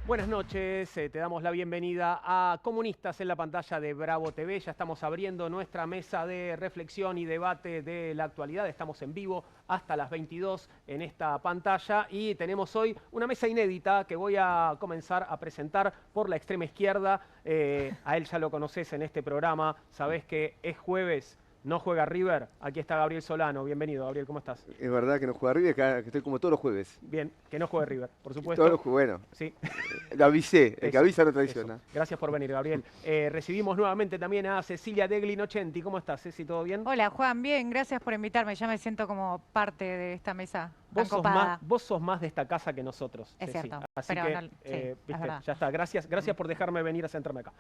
Buenas noches, te damos la bienvenida a Comunistas en la pantalla de Bravo TV. Ya estamos abriendo nuestra mesa de reflexión y debate de la actualidad. Estamos en vivo hasta las 22 en esta pantalla y tenemos hoy una mesa inédita que voy a comenzar a presentar por la extrema izquierda. A él ya lo conoces en este programa, sabés que es jueves. No juega River, aquí está Gabriel Solano. Bienvenido, Gabriel, ¿cómo estás? Es verdad que no juega River, que estoy como todos los jueves. Bien, que no juegue River, por Todos supuesto. los jueves, bueno. Sí. Lo avisé, el que Eso, avisa no eso. traiciona. Gracias por venir, Gabriel. Recibimos nuevamente también a Cecilia Degli Nocenti. ¿Cómo estás, Ceci? ¿Todo bien? Hola Juan, bien, gracias por invitarme. Ya me siento como parte de esta mesa tan copada. Vos sos más de esta casa que nosotros, Es Ceci. cierto, Así pero que, no, sí, es viste, verdad. ya está. Gracias por dejarme venir a sentarme acá.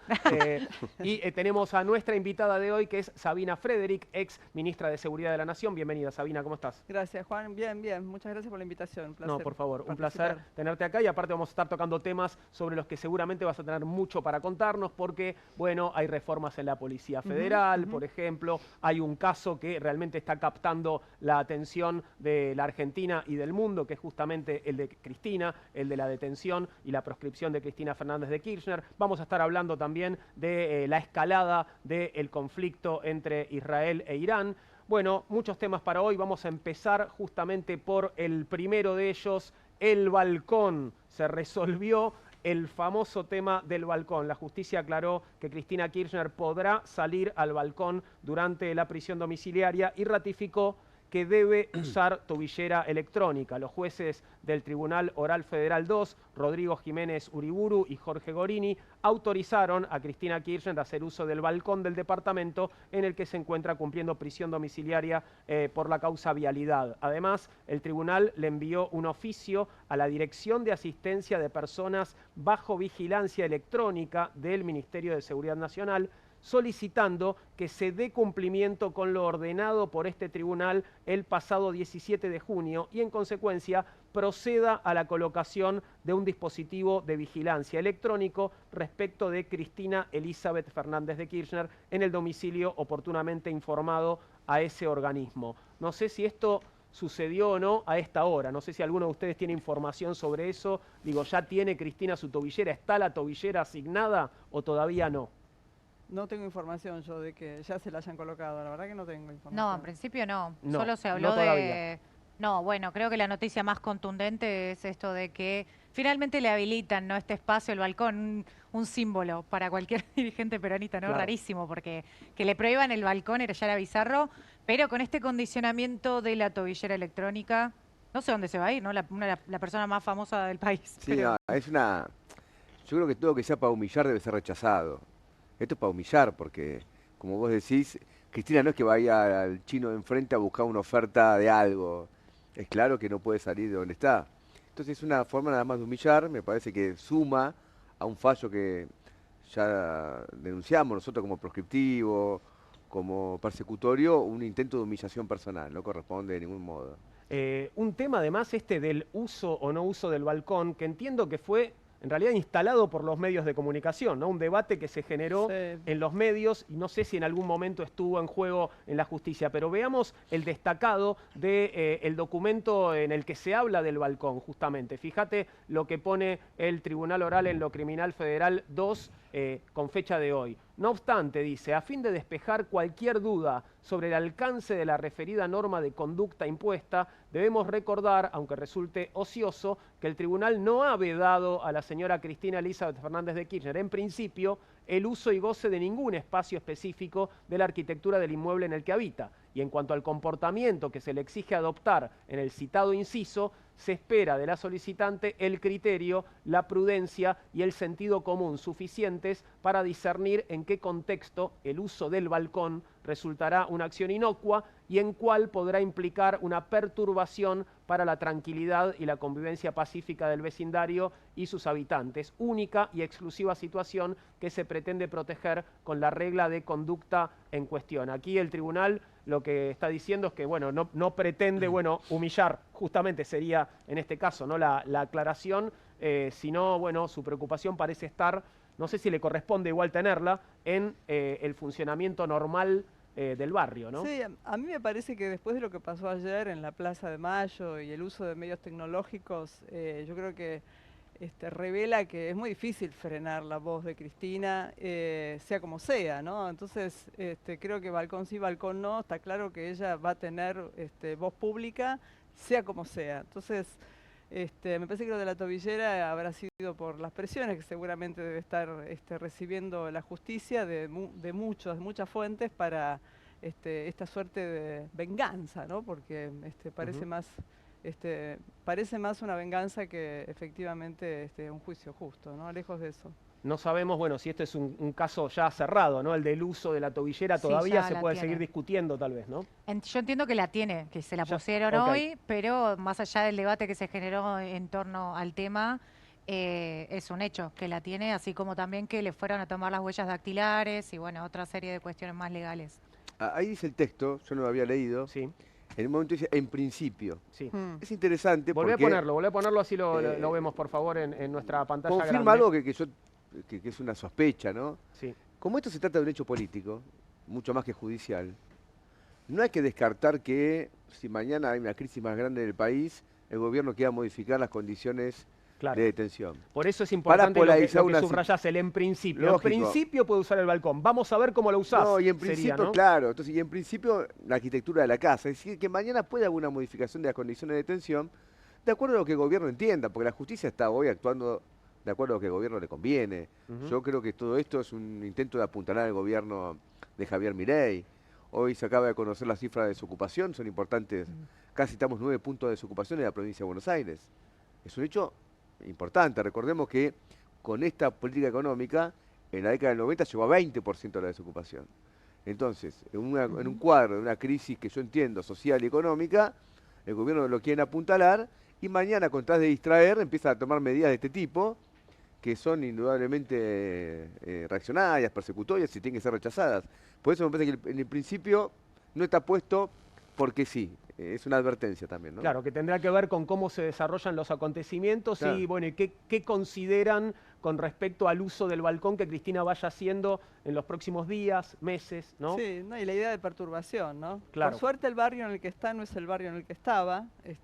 Tenemos a nuestra invitada de hoy, que es Sabina Frederick, ex ministra de Seguridad de la Nación. Bienvenida, Sabina, ¿cómo estás? Gracias, Juan. Bien, bien. Muchas gracias por la invitación. Un placer. No, por favor, un participar. placer tenerte acá y aparte vamos a estar tocando temas sobre los que seguramente vas a tener mucho para contarnos porque, bueno, hay reformas en la Policía Federal, por ejemplo, hay un caso que realmente está captando la atención de la Argentina y del mundo, que es justamente el de Cristina, el de la detención y la proscripción de Cristina Fernández de Kirchner. Vamos a estar hablando también de la escalada del conflicto entre Israel e Irán. Bueno, muchos temas para hoy. Vamos a empezar justamente por el primero de ellos, el balcón. Se resolvió el famoso tema del balcón. La justicia aclaró que Cristina Kirchner podrá salir al balcón durante la prisión domiciliaria y ratificó que debe usar tobillera electrónica. Los jueces del Tribunal Oral Federal 2, Rodrigo Jiménez Uriburu y Jorge Gorini, autorizaron a Cristina Kirchner a hacer uso del balcón del departamento en el que se encuentra cumpliendo prisión domiciliaria por la causa vialidad. Además, el tribunal le envió un oficio a la Dirección de Asistencia de Personas bajo Vigilancia Electrónica del Ministerio de Seguridad Nacional, solicitando que se dé cumplimiento con lo ordenado por este tribunal el pasado 17 de junio y en consecuencia proceda a la colocación de un dispositivo de vigilancia electrónico respecto de Cristina Elizabeth Fernández de Kirchner en el domicilio oportunamente informado a ese organismo. No sé si esto sucedió o no a esta hora. No sé si alguno de ustedes tiene información sobre eso. Digo, ¿ya tiene Cristina su tobillera? ¿Está la tobillera asignada o todavía no? No tengo información yo de que ya se la hayan colocado. La verdad que no tengo información. No, en principio no. No, Solo se no habló todavía. de... No, bueno, creo que la noticia más contundente es esto de que finalmente le habilitan, ¿no?, este espacio, el balcón, un símbolo para cualquier dirigente peronista, ¿no? Claro. Rarísimo, porque que le prohíban el balcón ya era bizarro, pero con este condicionamiento de la tobillera electrónica, no sé dónde se va a ir, ¿no? La persona más famosa del país. Sí, pero- no, es una... Yo creo que todo lo que sea para humillar debe ser rechazado. Esto es para humillar porque, como vos decís, Cristina no es que vaya al chino de enfrente a buscar una oferta de algo. Es claro que no puede salir de donde está. Entonces es una forma nada más de humillar, me parece que suma a un fallo que ya denunciamos nosotros como proscriptivo, como persecutorio, un intento de humillación personal, no corresponde de ningún modo. Un tema además este del uso o no uso del balcón, que entiendo que fue en realidad instalado por los medios de comunicación, ¿no? Un debate que se generó Sí. en los medios y no sé si en algún momento estuvo en juego en la justicia, pero veamos el destacado del documento en el que se habla del balcón, justamente. Fíjate lo que pone el Tribunal Oral en lo Criminal Federal 2 con fecha de hoy. No obstante, dice, a fin de despejar cualquier duda sobre el alcance de la referida norma de conducta impuesta, debemos recordar, aunque resulte ocioso, que el tribunal no ha vedado a la señora Cristina Elizabeth Fernández de Kirchner, en principio, el uso y goce de ningún espacio específico de la arquitectura del inmueble en el que habita. Y en cuanto al comportamiento que se le exige adoptar en el citado inciso, se espera de la solicitante el criterio, la prudencia y el sentido común suficientes para discernir en qué contexto el uso del balcón resultará una acción inocua y en cuál podrá implicar una perturbación para la tranquilidad y la convivencia pacífica del vecindario y sus habitantes, única y exclusiva situación que se pretende proteger con la regla de conducta en cuestión. Aquí el tribunal lo que está diciendo es que bueno, no pretende humillar, justamente sería en este caso ¿no? la aclaración, sino bueno, su preocupación parece estar, no sé si le corresponde igual tenerla, en el funcionamiento normal del barrio, ¿no? Sí, a mí me parece que después de lo que pasó ayer en la Plaza de Mayo y el uso de medios tecnológicos, yo creo que revela que es muy difícil frenar la voz de Cristina, sea como sea, ¿no? Entonces, creo que balcón sí, balcón no, está claro que ella va a tener voz pública, sea como sea. Entonces, me parece que lo de la tobillera habrá sido por las presiones que seguramente debe estar recibiendo la justicia de muchas fuentes para esta suerte de venganza, ¿no? Porque parece más parece más una venganza que efectivamente un juicio justo, ¿no? Lejos de eso. No sabemos, bueno, si este es un caso ya cerrado, ¿no? El del uso de la tobillera Sí, todavía ya se la puede tiene. seguir discutiendo tal vez, ¿no? Yo entiendo que la tiene, que se la Ya, pusieron ok. hoy, pero más allá del debate que se generó en torno al tema, es un hecho que la tiene, así como también que le fueron a tomar las huellas dactilares y bueno, otra serie de cuestiones más legales. Ahí dice el texto, yo no lo había leído. Sí, En un momento dice, en principio. sí. Es interesante Volvé porque a ponerlo así lo eh, vemos, por favor, en nuestra pantalla confirma grande. algo que es una sospecha, ¿no? Sí, Como esto se trata de un hecho político, mucho más que judicial, no hay que descartar que si mañana hay una crisis más grande en el país, el gobierno quiera modificar las condiciones claro. de detención. Por eso es Para importante polarizar lo que una subrayás, el en principio. Lógico. En principio puede usar el balcón. Vamos a ver cómo lo usás. No, y en sería, principio, ¿no? claro, entonces, y en principio la arquitectura de la casa, es decir, que mañana puede haber una modificación de las condiciones de detención, de acuerdo a lo que el gobierno entienda, porque la justicia está hoy actuando de acuerdo a lo que el gobierno le conviene. Yo creo que todo esto es un intento de apuntalar al gobierno de Javier Milei. Hoy se acaba de conocer las cifras de desocupación, son importantes, casi estamos 9 puntos de desocupación en la provincia de Buenos Aires. Es un hecho importante, recordemos que con esta política económica, en la década del 90 llegó a 20% de la desocupación. Entonces, en un cuadro de una crisis que yo entiendo social y económica, el gobierno lo quiere apuntalar y mañana, con tal de distraer, empieza a tomar medidas de este tipo que son indudablemente reaccionarias, persecutorias y tienen que ser rechazadas. Por eso me parece que en el principio no está puesto porque sí. Es una advertencia también, ¿no? Claro, que tendrá que ver con cómo se desarrollan los acontecimientos Claro. y bueno, y qué consideran con respecto al uso del balcón que Cristina vaya haciendo en los próximos días, meses, ¿no? Sí, no, y la idea de perturbación, ¿no? Claro. Por suerte el barrio en el que está no es el barrio en el que estaba, es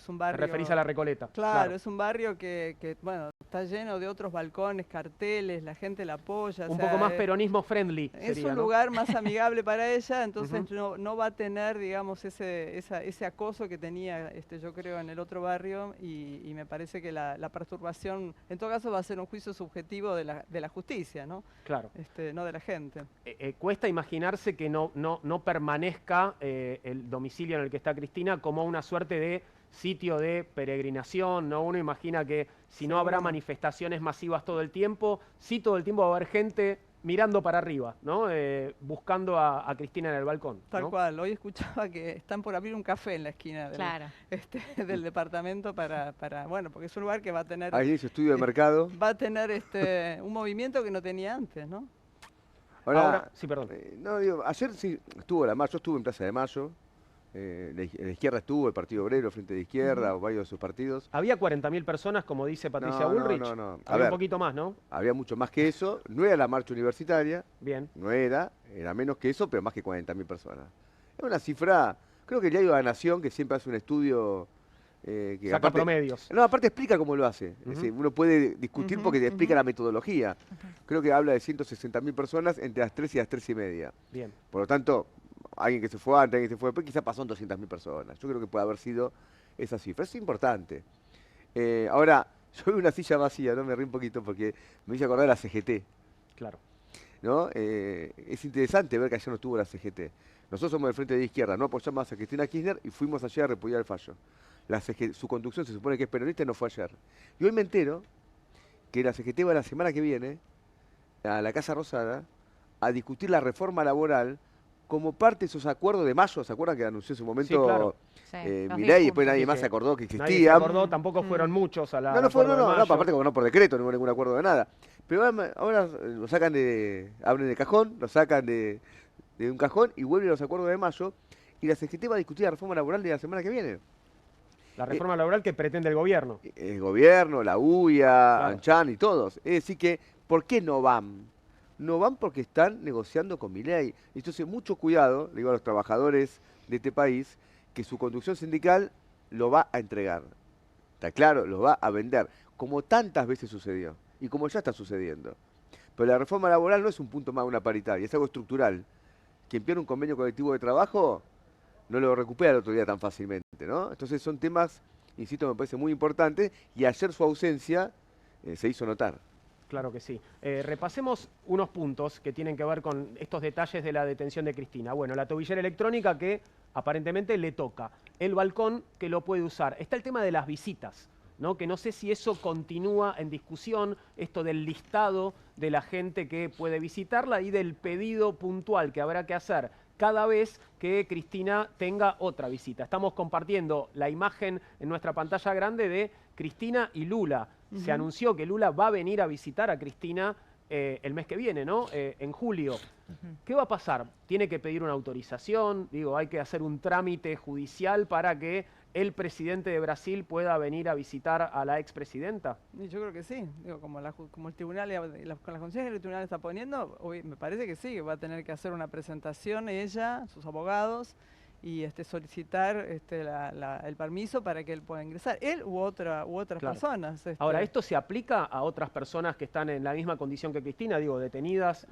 un Te barrio... referís a la Recoleta. Claro, es un barrio que, bueno, está lleno de otros balcones, carteles, la gente la apoya. Un o sea, poco más peronismo friendly es sería, un ¿no? lugar más amigable para ella, entonces no va a tener, digamos, ese acoso que tenía, yo creo, en el otro barrio, y me parece que la perturbación, en todo caso, va a ser un juicio subjetivo de la justicia, ¿no? Claro. No de la gente. Cuesta imaginarse que no permanezca el domicilio en el que está Cristina como una suerte de sitio de peregrinación, ¿no? Uno imagina que si no habrá manifestaciones masivas todo el tiempo, sí todo el tiempo va a haber gente mirando para arriba, ¿no? Buscando a Cristina en el balcón. Tal ¿no? cual. Hoy escuchaba que están por abrir un café en la esquina Claro. del departamento para, bueno, porque es un lugar que va a tener... Ahí su estudio de mercado. Va a tener un movimiento que no tenía antes, ¿no? Ahora, sí, perdón. No, digo, ayer sí estuvo la marcha, yo estuve en Plaza de Mayo, la izquierda estuvo, el Partido Obrero, Frente de Izquierda, o varios de sus partidos. Había 40.000 personas, como dice Patricia No, Bullrich. no. A Había ver. un poquito más, ¿no? Había mucho más que eso, no era la marcha universitaria, Bien. no era menos que eso, pero más que 40.000 personas. Es una cifra, creo que el diario La Nación, que siempre hace un estudio que Saca aparte, promedios. no, aparte explica cómo lo hace. Es decir, uno puede discutir porque te explica la metodología. Creo que habla de 160.000 personas entre las 3 y las 3 y media. Bien. Por lo tanto, alguien que se fue antes, alguien que se fue después, quizá pasó en 200.000 personas. Yo creo que puede haber sido esa cifra. Es importante. Ahora, yo veo una silla vacía, ¿no? Me río un poquito porque me hice acordar de la CGT. Claro. ¿No? Es interesante ver que ayer no estuvo la CGT. Nosotros somos del Frente de Izquierda, no apoyamos a Cristina Kirchner y fuimos ayer a repudiar el fallo. Su conducción se supone que es peronista y no fue ayer. Y hoy me entero que la CGT va la semana que viene a la Casa Rosada a discutir la reforma laboral como parte de esos acuerdos de mayo. ¿Se acuerdan que anunció en su momento Sí, claro. Sí, los Milei y 10 después nadie Sí, más que se acordó que Nadie se existía? acordó, tampoco fueron muchos a la. No, no, aparte como no por decreto, no hubo ningún acuerdo de nada. Pero ahora lo sacan abren el cajón, lo sacan de un cajón y vuelven a los acuerdos de mayo. Y la CGT va a discutir la reforma laboral de la semana que viene. La reforma laboral que pretende el gobierno. El gobierno, la UIA, Claro. Anchan y todos. Es decir que, ¿por qué no van? No van porque están negociando con Milei. Entonces, mucho cuidado, le digo a los trabajadores de este país, que su conducción sindical lo va a entregar. Está claro, lo va a vender. como tantas veces sucedió y como ya está sucediendo. Pero la reforma laboral no es un punto más de una paritaria, es algo estructural. Quien pierde un convenio colectivo de trabajo no lo recupera el otro día tan fácilmente, ¿no? Entonces son temas, insisto, me parece muy importantes y ayer su ausencia se hizo notar. Claro que sí. Repasemos unos puntos que tienen que ver con estos detalles de la detención de Cristina. Bueno, la tobillera electrónica que aparentemente le toca, el balcón que lo puede usar. Está el tema de las visitas, ¿no? Que no sé si eso continúa en discusión, esto del listado de la gente que puede visitarla y del pedido puntual que habrá que hacer cada vez que Cristina tenga otra visita. Estamos compartiendo la imagen en nuestra pantalla grande de Cristina y Lula. Se anunció que Lula va a venir a visitar a Cristina el mes que viene, ¿no? En julio. ¿Qué va a pasar? ¿Tiene que pedir una autorización? Digo, hay que hacer un trámite judicial para que el presidente de Brasil pueda venir a visitar a la expresidenta. Y yo creo que sí. Digo, como el tribunal, con las condiciones que el tribunal está poniendo, me parece que sí, que va a tener que hacer una presentación ella, sus abogados, y solicitar el permiso para que él pueda ingresar. Él u otras Claro. personas. Ahora, ¿esto se aplica a otras personas que están en la misma condición que Cristina? Digo, detenidas.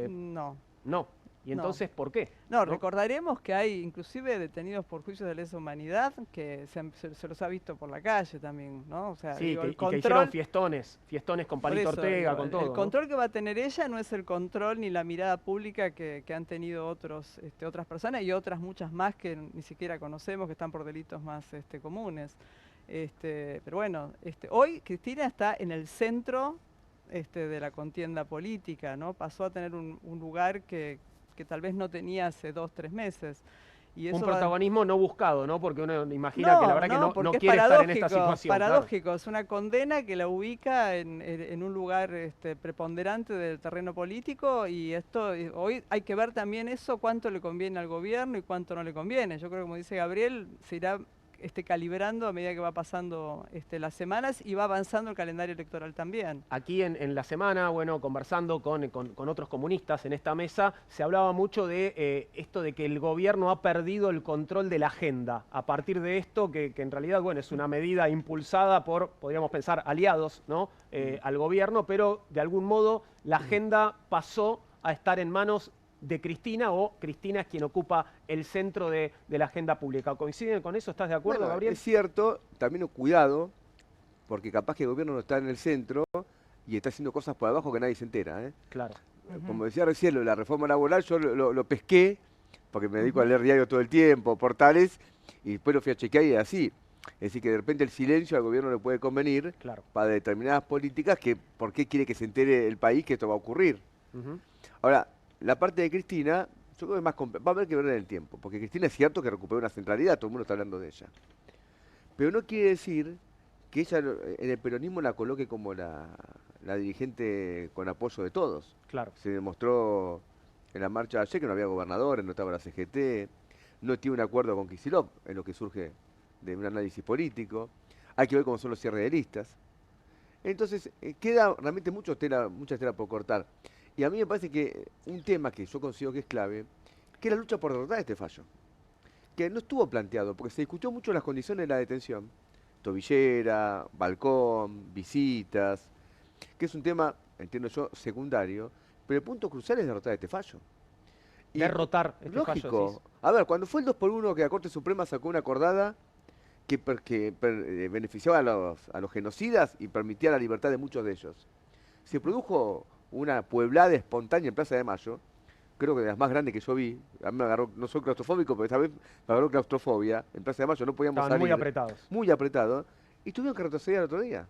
No. No. ¿Y entonces por qué? No, recordaremos que hay inclusive detenidos por juicios de lesa humanidad que se los ha visto por la calle también, ¿no? O sea, Sí, digo, y que hicieron fiestones con por Palito eso, Ortega, digo, con todo. El ¿no? control que va a tener ella no es el control ni la mirada pública que han tenido otras personas y otras muchas más que ni siquiera conocemos, que están por delitos más comunes. Pero bueno, hoy Cristina está en el centro de la contienda política, ¿no? Pasó a tener un lugar que tal vez no tenía hace 2, 3 meses. Y eso un protagonismo no buscado, ¿no? Porque uno imagina que la verdad que no quiere estar en esta situación. Paradójico, claro. es una condena que la ubica en un lugar preponderante del terreno político y hoy hay que ver también eso, cuánto le conviene al gobierno y cuánto no le conviene. Yo creo que, como dice Gabriel, se irá calibrando a medida que va pasando las semanas y va avanzando el calendario electoral también. Aquí en la semana, bueno, conversando con otros comunistas en esta mesa, se hablaba mucho de esto de que el gobierno ha perdido el control de la agenda. A partir de esto, que en realidad, bueno, es una medida impulsada por, podríamos pensar, aliados, ¿no? Al gobierno, pero de algún modo la agenda pasó a estar en manos de Cristina, o Cristina es quien ocupa el centro de la agenda pública. ¿Coinciden con eso? ¿Estás de acuerdo, Bueno, Gabriel? es cierto, también cuidado, porque capaz que el gobierno no está en el centro y está haciendo cosas por abajo que nadie se entera, ¿eh? Claro. Como decía recién, lo de la reforma laboral yo lo pesqué, porque me dedico a leer diario todo el tiempo, portales, y después lo fui a chequear y es así. Es decir, que de repente el silencio al gobierno le puede convenir Claro. para determinadas políticas que por qué quiere que se entere el país que esto va a ocurrir. Ahora, la parte de Cristina, yo creo que va a haber que ver en el tiempo, porque Cristina es cierto que recuperó una centralidad, todo el mundo está hablando de ella. Pero no quiere decir que ella en el peronismo la coloque como la dirigente con apoyo de todos. Claro. Se demostró en la marcha de ayer que no había gobernadores, no estaba la CGT, no tiene un acuerdo con Kicillof, en lo que surge de un análisis político. Hay que ver cómo son los cierres de listas. Entonces, queda realmente mucha tela por cortar. Y a mí me parece que un tema que yo considero que es clave, que es la lucha por derrotar este fallo. Que no estuvo planteado, porque se discutió mucho las condiciones de la detención. Tobillera, balcón, visitas, que es un tema, entiendo yo, secundario, pero el punto crucial es derrotar este fallo. Y derrotar este lógico. fallo, decís. A ver, cuando fue el 2x1 que la Corte Suprema sacó una acordada que beneficiaba a los genocidas y permitía la libertad de muchos de ellos, se produjo una pueblada espontánea en Plaza de Mayo, creo que de las más grandes que yo vi. A mí me agarró, no soy claustrofóbico, pero esta vez me agarró claustrofobia. En Plaza de Mayo no podíamos Estaban salir. muy apretados. Muy apretados. Y tuvieron que retroceder al otro día.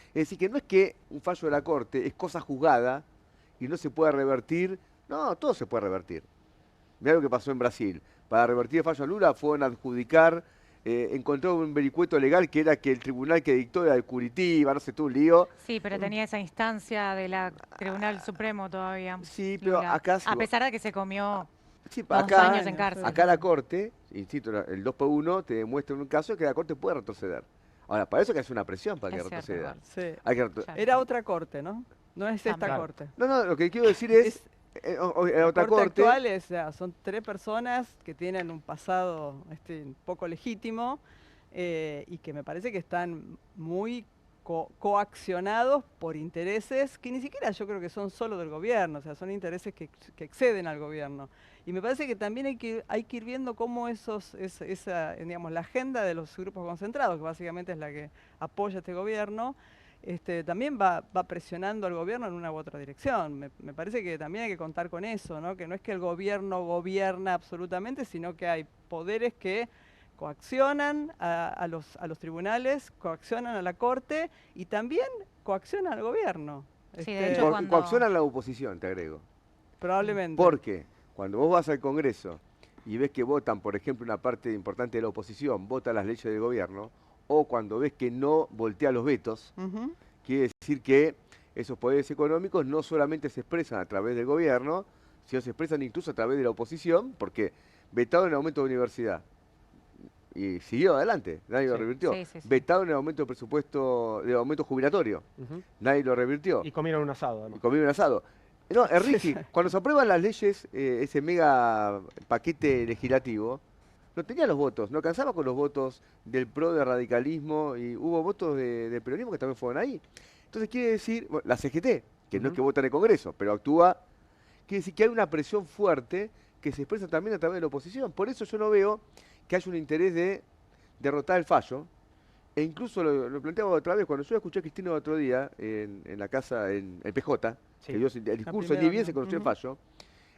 Es decir, que no es que un fallo de la Corte es cosa juzgada y no se pueda revertir. No, todo se puede revertir. Mirá lo que pasó en Brasil. Para revertir el fallo a Lula fueron a adjudicar, encontró un vericueto legal que era que el tribunal que dictó era de Curitiba, no sé tú, un lío. Sí, pero tenía esa instancia de la Tribunal Supremo todavía. Sí, pero Lula. acá... A pesar de que se comió Sí, 2 años en cárcel. acá la Corte, insisto, el 2x1 te demuestra en un caso que la Corte puede retroceder. Ahora, para eso hay que hacer una presión para que Es cierto, retroceda. igual. Sí. Hay que Claro. Era otra corte, ¿no? No es esta Claro. corte. No, lo que quiero decir es, La otra corte Corte, actual son 3 personas que tienen un pasado poco legítimo y que me parece que están muy coaccionados por intereses que ni siquiera yo creo que son solo del gobierno, o sea, son intereses que exceden al gobierno. Y me parece que también hay que ir viendo cómo esa, digamos, la agenda de los grupos concentrados, que básicamente es la que apoya este gobierno, también va presionando al gobierno en una u otra dirección. Me parece que también hay que contar con eso, ¿no? Que no es que el gobierno gobierna absolutamente, sino que hay poderes que coaccionan a los tribunales, coaccionan a la Corte y también coaccionan al gobierno. Sí, de hecho, cuando... Coaccionan a la oposición, te agrego. Probablemente. Porque cuando vos vas al Congreso y ves que votan, por ejemplo, una parte importante de la oposición, vota las leyes del gobierno, o cuando ves que no voltea los vetos, quiere decir que esos poderes económicos no solamente se expresan a través del gobierno, sino se expresan incluso a través de la oposición, porque vetado en el aumento de universidad. Y siguió adelante, nadie lo revirtió. Sí. Vetado en el aumento de presupuesto, de aumento jubilatorio, nadie lo revirtió. Y comieron un asado, además. Y comieron un asado. No, Enrique, cuando se aprueban las leyes, ese mega paquete legislativo, no tenía los votos, no alcanzaba con los votos del PRO de radicalismo y hubo votos de peronismo que también fueron ahí. Entonces quiere decir, bueno, la CGT, que no es que vota en el Congreso, pero actúa, quiere decir que hay una presión fuerte que se expresa también a través de la oposición. Por eso yo no veo que haya un interés de derrotar el fallo. E incluso lo planteaba otra vez, cuando yo escuché a Cristina otro día en la casa, en el PJ, que dio el discurso, ni bien se conoció el fallo,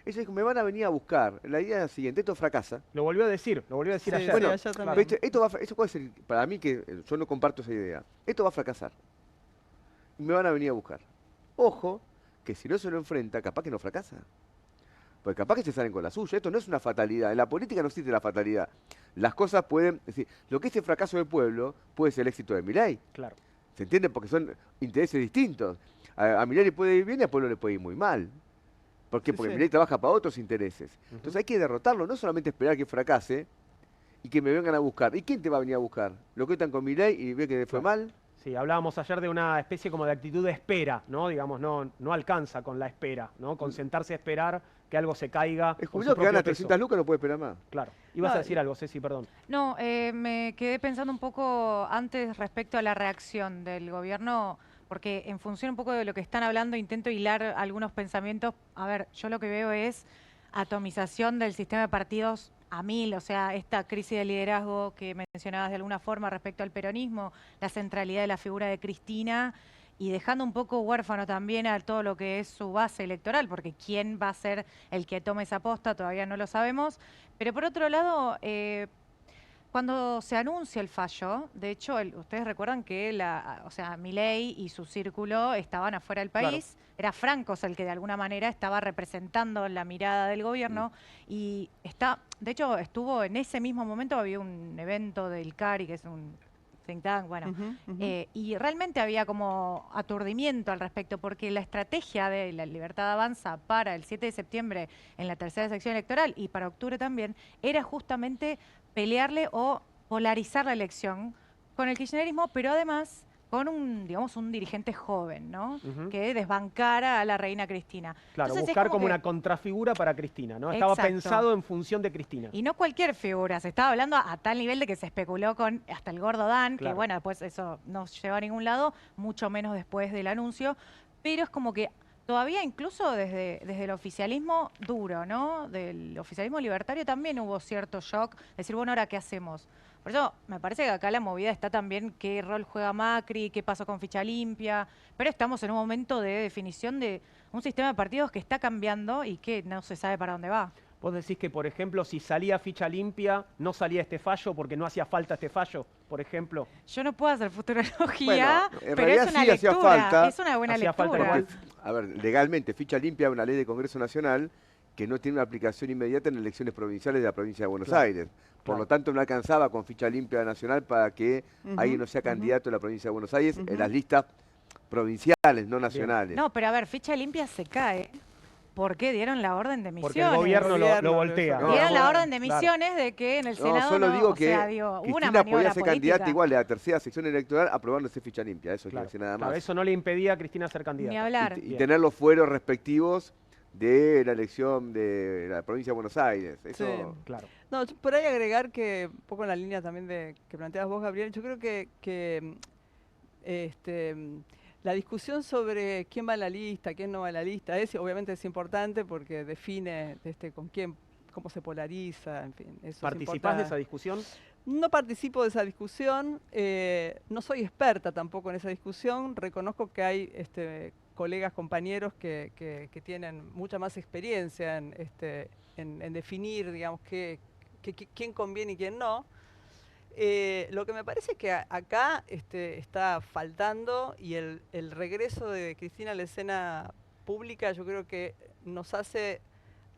ella dijo, me van a venir a buscar. La idea es la siguiente, esto fracasa. Lo volvió a decir ayer. Bueno, allá también. esto puede ser, para mí que yo no comparto esa idea, esto va a fracasar. Y me van a venir a buscar. Ojo, que si no se lo enfrenta, capaz que no fracasa. Porque capaz que se salen con la suya. Esto no es una fatalidad. En la política no existe la fatalidad. Las cosas pueden... Es decir, lo que es el fracaso del pueblo puede ser el éxito de Milei. Claro. ¿Se entiende? Porque son intereses distintos. A Milei le puede ir bien y al pueblo le puede ir muy mal. ¿Por qué? Porque Milei trabaja para otros intereses. Entonces hay que derrotarlo, no solamente esperar que fracase y que me vengan a buscar. ¿Y quién te va a venir a buscar? ¿Lo que están con Milei y ve que fue mal? Sí, hablábamos ayer de una especie como de actitud de espera, ¿no? Digamos, no alcanza con la espera, ¿no? Con sentarse a esperar que algo se caiga. El jubilado que gana 300 lucas no puede esperar más. Claro. Ibas a decir algo, Ceci, perdón. No, me quedé pensando un poco antes respecto a la reacción del gobierno, porque en función un poco de lo que están hablando intento hilar algunos pensamientos. A ver, yo lo que veo es atomización del sistema de partidos a mil, o sea, esta crisis de liderazgo que mencionabas de alguna forma respecto al peronismo, la centralidad de la figura de Cristina y dejando un poco huérfano también a todo lo que es su base electoral, porque quién va a ser el que tome esa posta todavía no lo sabemos. Pero por otro lado, cuando se anuncia el fallo, de hecho, ustedes recuerdan que Milei y su círculo estaban afuera del país. Claro. Era Francos el que de alguna manera estaba representando la mirada del gobierno y de hecho, estuvo en ese mismo momento, había un evento del CARI, que es un think tank, bueno, y realmente había como aturdimiento al respecto, porque la estrategia de la Libertad Avanza para el 7 de septiembre en la tercera sección electoral y para octubre también, era justamente pelearle o polarizar la elección con el kirchnerismo, pero además con un dirigente joven, ¿no? Que desbancara a la reina Cristina. Claro, entonces, buscar como una contrafigura para Cristina, ¿no? Estaba pensado en función de Cristina. Y no cualquier figura, se estaba hablando a tal nivel de que se especuló con hasta el gordo Dan, que bueno, después eso no lleva a ningún lado, mucho menos después del anuncio, pero es como que todavía incluso desde el oficialismo duro, ¿no? Del oficialismo libertario también hubo cierto shock, decir, bueno, ¿ahora qué hacemos? Por eso me parece que acá la movida está también qué rol juega Macri, qué pasó con ficha limpia, pero estamos en un momento de definición de un sistema de partidos que está cambiando y que no se sabe para dónde va. Vos decís que, por ejemplo, si salía ficha limpia, no salía este fallo porque no hacía falta este fallo, por ejemplo. Yo no puedo hacer futurología, bueno, pero es una sí lectura, hacía falta, es una buena lectura. Porque, a ver, legalmente, ficha limpia es una ley de Congreso Nacional que no tiene una aplicación inmediata en elecciones provinciales de la provincia de Buenos Aires. Por lo tanto, no alcanzaba con ficha limpia nacional para que alguien no sea candidato de la provincia de Buenos Aires en las listas provinciales, no nacionales. No, pero a ver, ficha limpia se cae porque dieron la orden de emisiones. Porque el gobierno lo voltea. Dieron la orden de emisiones de que en el Senado solo digo que hubo una Cristina podía ser política. candidata igual de la tercera sección electoral aprobándose ficha limpia. Eso quiero decir nada más. Eso no le impedía a Cristina ser candidata. Ni hablar. Y tener los fueros respectivos de la elección de la provincia de Buenos Aires. Eso, sí. Claro. No, por ahí agregar que, un poco en la línea también que planteabas vos, Gabriel, yo creo que La discusión sobre quién va en la lista, quién no va en la lista, obviamente es importante porque define con quién, cómo se polariza, en fin. Eso ¿Participás de esa discusión? No participo de esa discusión, no soy experta tampoco en esa discusión, reconozco que hay colegas, compañeros que tienen mucha más experiencia en definir, digamos, quién conviene y quién no. Lo que me parece que acá está faltando, y el regreso de Cristina a la escena pública yo creo que nos hace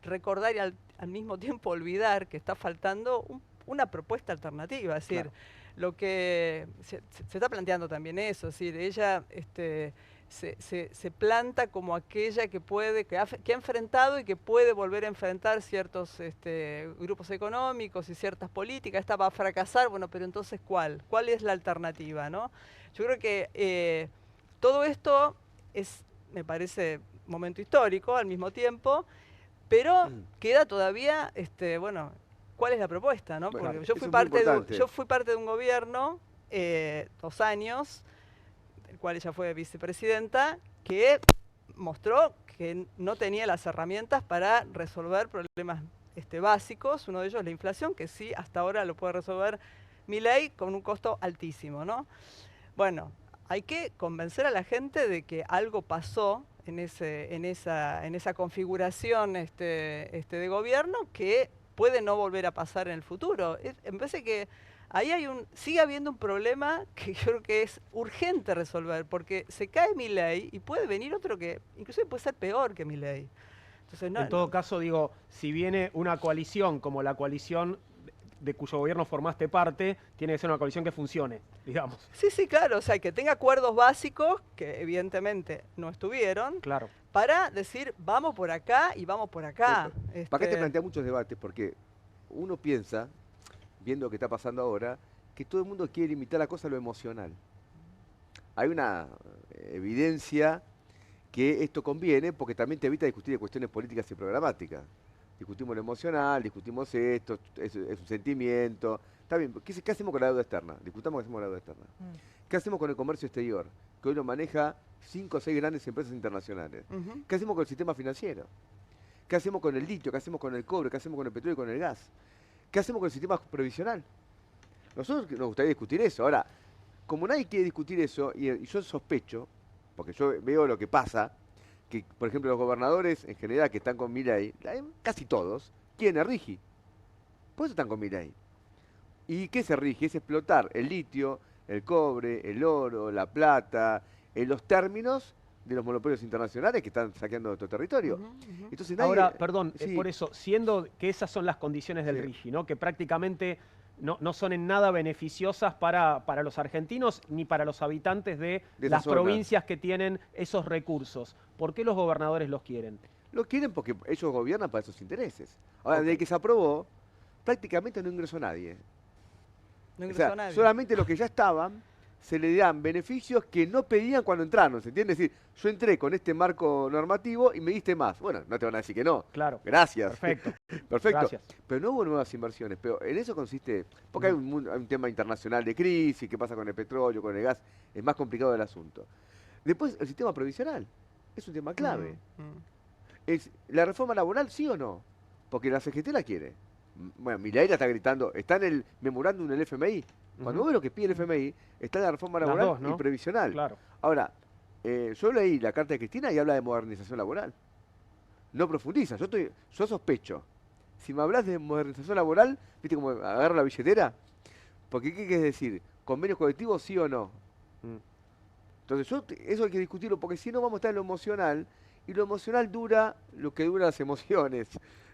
recordar y al mismo tiempo olvidar que está faltando una propuesta alternativa. Es decir, Claro. lo que se está planteando también eso, es decir, ella se planta como aquella que puede, que ha enfrentado y que puede volver a enfrentar ciertos grupos económicos y ciertas políticas. Esta va a fracasar, bueno, pero entonces ¿cuál? ¿Cuál es la alternativa, no? Yo creo que todo esto me parece, momento histórico al mismo tiempo, pero queda todavía, bueno, ¿cuál es la propuesta, no? Bueno, Porque yo fui parte de un gobierno, 2 años, del cual ella fue vicepresidenta, que mostró que no tenía las herramientas para resolver problemas básicos. Uno de ellos es la inflación, que sí, hasta ahora lo puede resolver Milei con un costo altísimo, ¿no? Bueno, hay que convencer a la gente de que algo pasó en esa configuración de gobierno que puede no volver a pasar en el futuro. Me parece que ahí sigue habiendo un problema que yo creo que es urgente resolver, porque se cae Milei y puede venir otro que inclusive puede ser peor que Milei. Entonces, En todo caso, digo, si viene una coalición como la coalición de cuyo gobierno formaste parte, tiene que ser una coalición que funcione, digamos. Sí, sí, claro, o sea, que tenga acuerdos básicos, que evidentemente no estuvieron, Claro. para decir, vamos por acá y vamos por acá. ¿Para qué te plantea muchos debates? Porque uno piensa, viendo lo que está pasando ahora, que todo el mundo quiere limitar la cosa a lo emocional. Hay una evidencia que esto conviene porque también te evita discutir de cuestiones políticas y programáticas. Discutimos lo emocional, discutimos esto, es un sentimiento. Está bien, ¿qué hacemos con la deuda externa? Discutamos qué hacemos con la deuda externa. ¿Qué hacemos con el comercio exterior? Que hoy lo maneja 5 o 6 grandes empresas internacionales. ¿Qué hacemos con el sistema financiero? ¿Qué hacemos con el litio? ¿Qué hacemos con el cobre? ¿Qué hacemos con el petróleo y con el gas? ¿Qué hacemos con el sistema previsional? Nosotros nos gustaría discutir eso. Ahora, como nadie quiere discutir eso, y yo sospecho, porque yo veo lo que pasa, que por ejemplo los gobernadores en general que están con Milei, casi todos, quieren a Rigi. Por eso están con Milei. ¿Y qué se rige? Es explotar el litio, el cobre, el oro, la plata, en los términos de los monopolios internacionales que están saqueando nuestro territorio. Entonces, Ahora, perdón, sí. por eso, siendo que esas son las condiciones del Sí. RIGI, ¿no? Que prácticamente no son en nada beneficiosas para los argentinos ni para los habitantes de De las esas zonas. provincias que tienen esos recursos. ¿Por qué los gobernadores los quieren? Lo quieren porque ellos gobiernan para esos intereses. Ahora, Ok. desde que se aprobó, prácticamente no ingresó nadie. No O ingresó sea, nadie. solamente los que ya estaban se le dan beneficios que no pedían cuando entraron, ¿se entiende? Es decir, yo entré con este marco normativo y me diste más. Bueno, no te van a decir que no. Claro. Gracias. Perfecto. Perfecto. Gracias. Pero no hubo nuevas inversiones. Pero en eso consiste, porque hay un tema internacional de crisis, qué pasa con el petróleo, con el gas, es más complicado el asunto. Después, el sistema provisional es un tema clave. ¿Es la reforma laboral, sí o no? Porque la CGT la quiere. Bueno, Milei la está gritando, está en el memorándum del FMI. Cuando ves lo que pide el FMI, está en la reforma Las laboral dos, ¿no? y previsional. Claro. Ahora, yo leí la carta de Cristina y habla de modernización laboral. No profundiza. Yo sospecho. Si me hablas de modernización laboral, ¿viste cómo agarro la billetera? Porque ¿qué quieres decir? ¿Convenios colectivos, sí o no? Entonces, eso hay que discutirlo, porque si no vamos a estar en lo emocional, y lo emocional dura lo que duran las emociones.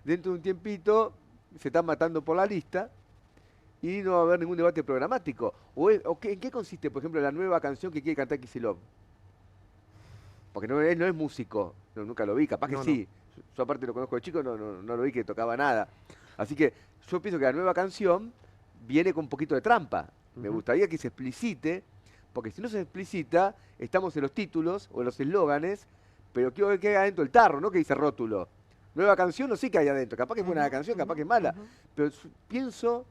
Dentro de un tiempito se están matando por la lista y no va a haber ningún debate programático. ¿En qué consiste, por ejemplo, la nueva canción que quiere cantar Kicillof? Porque él no es músico, nunca lo vi, capaz que No, sí. Yo aparte lo conozco de chico, no lo vi que tocaba nada. Así que yo pienso que la nueva canción viene con un poquito de trampa. Me gustaría que se explicite, porque si no se explicita, estamos en los títulos o en los eslóganes, pero quiero ver qué hay adentro el tarro, no que dice rótulo. Nueva canción, no sé qué hay adentro, capaz que es buena la canción, capaz que es mala. Pero pienso,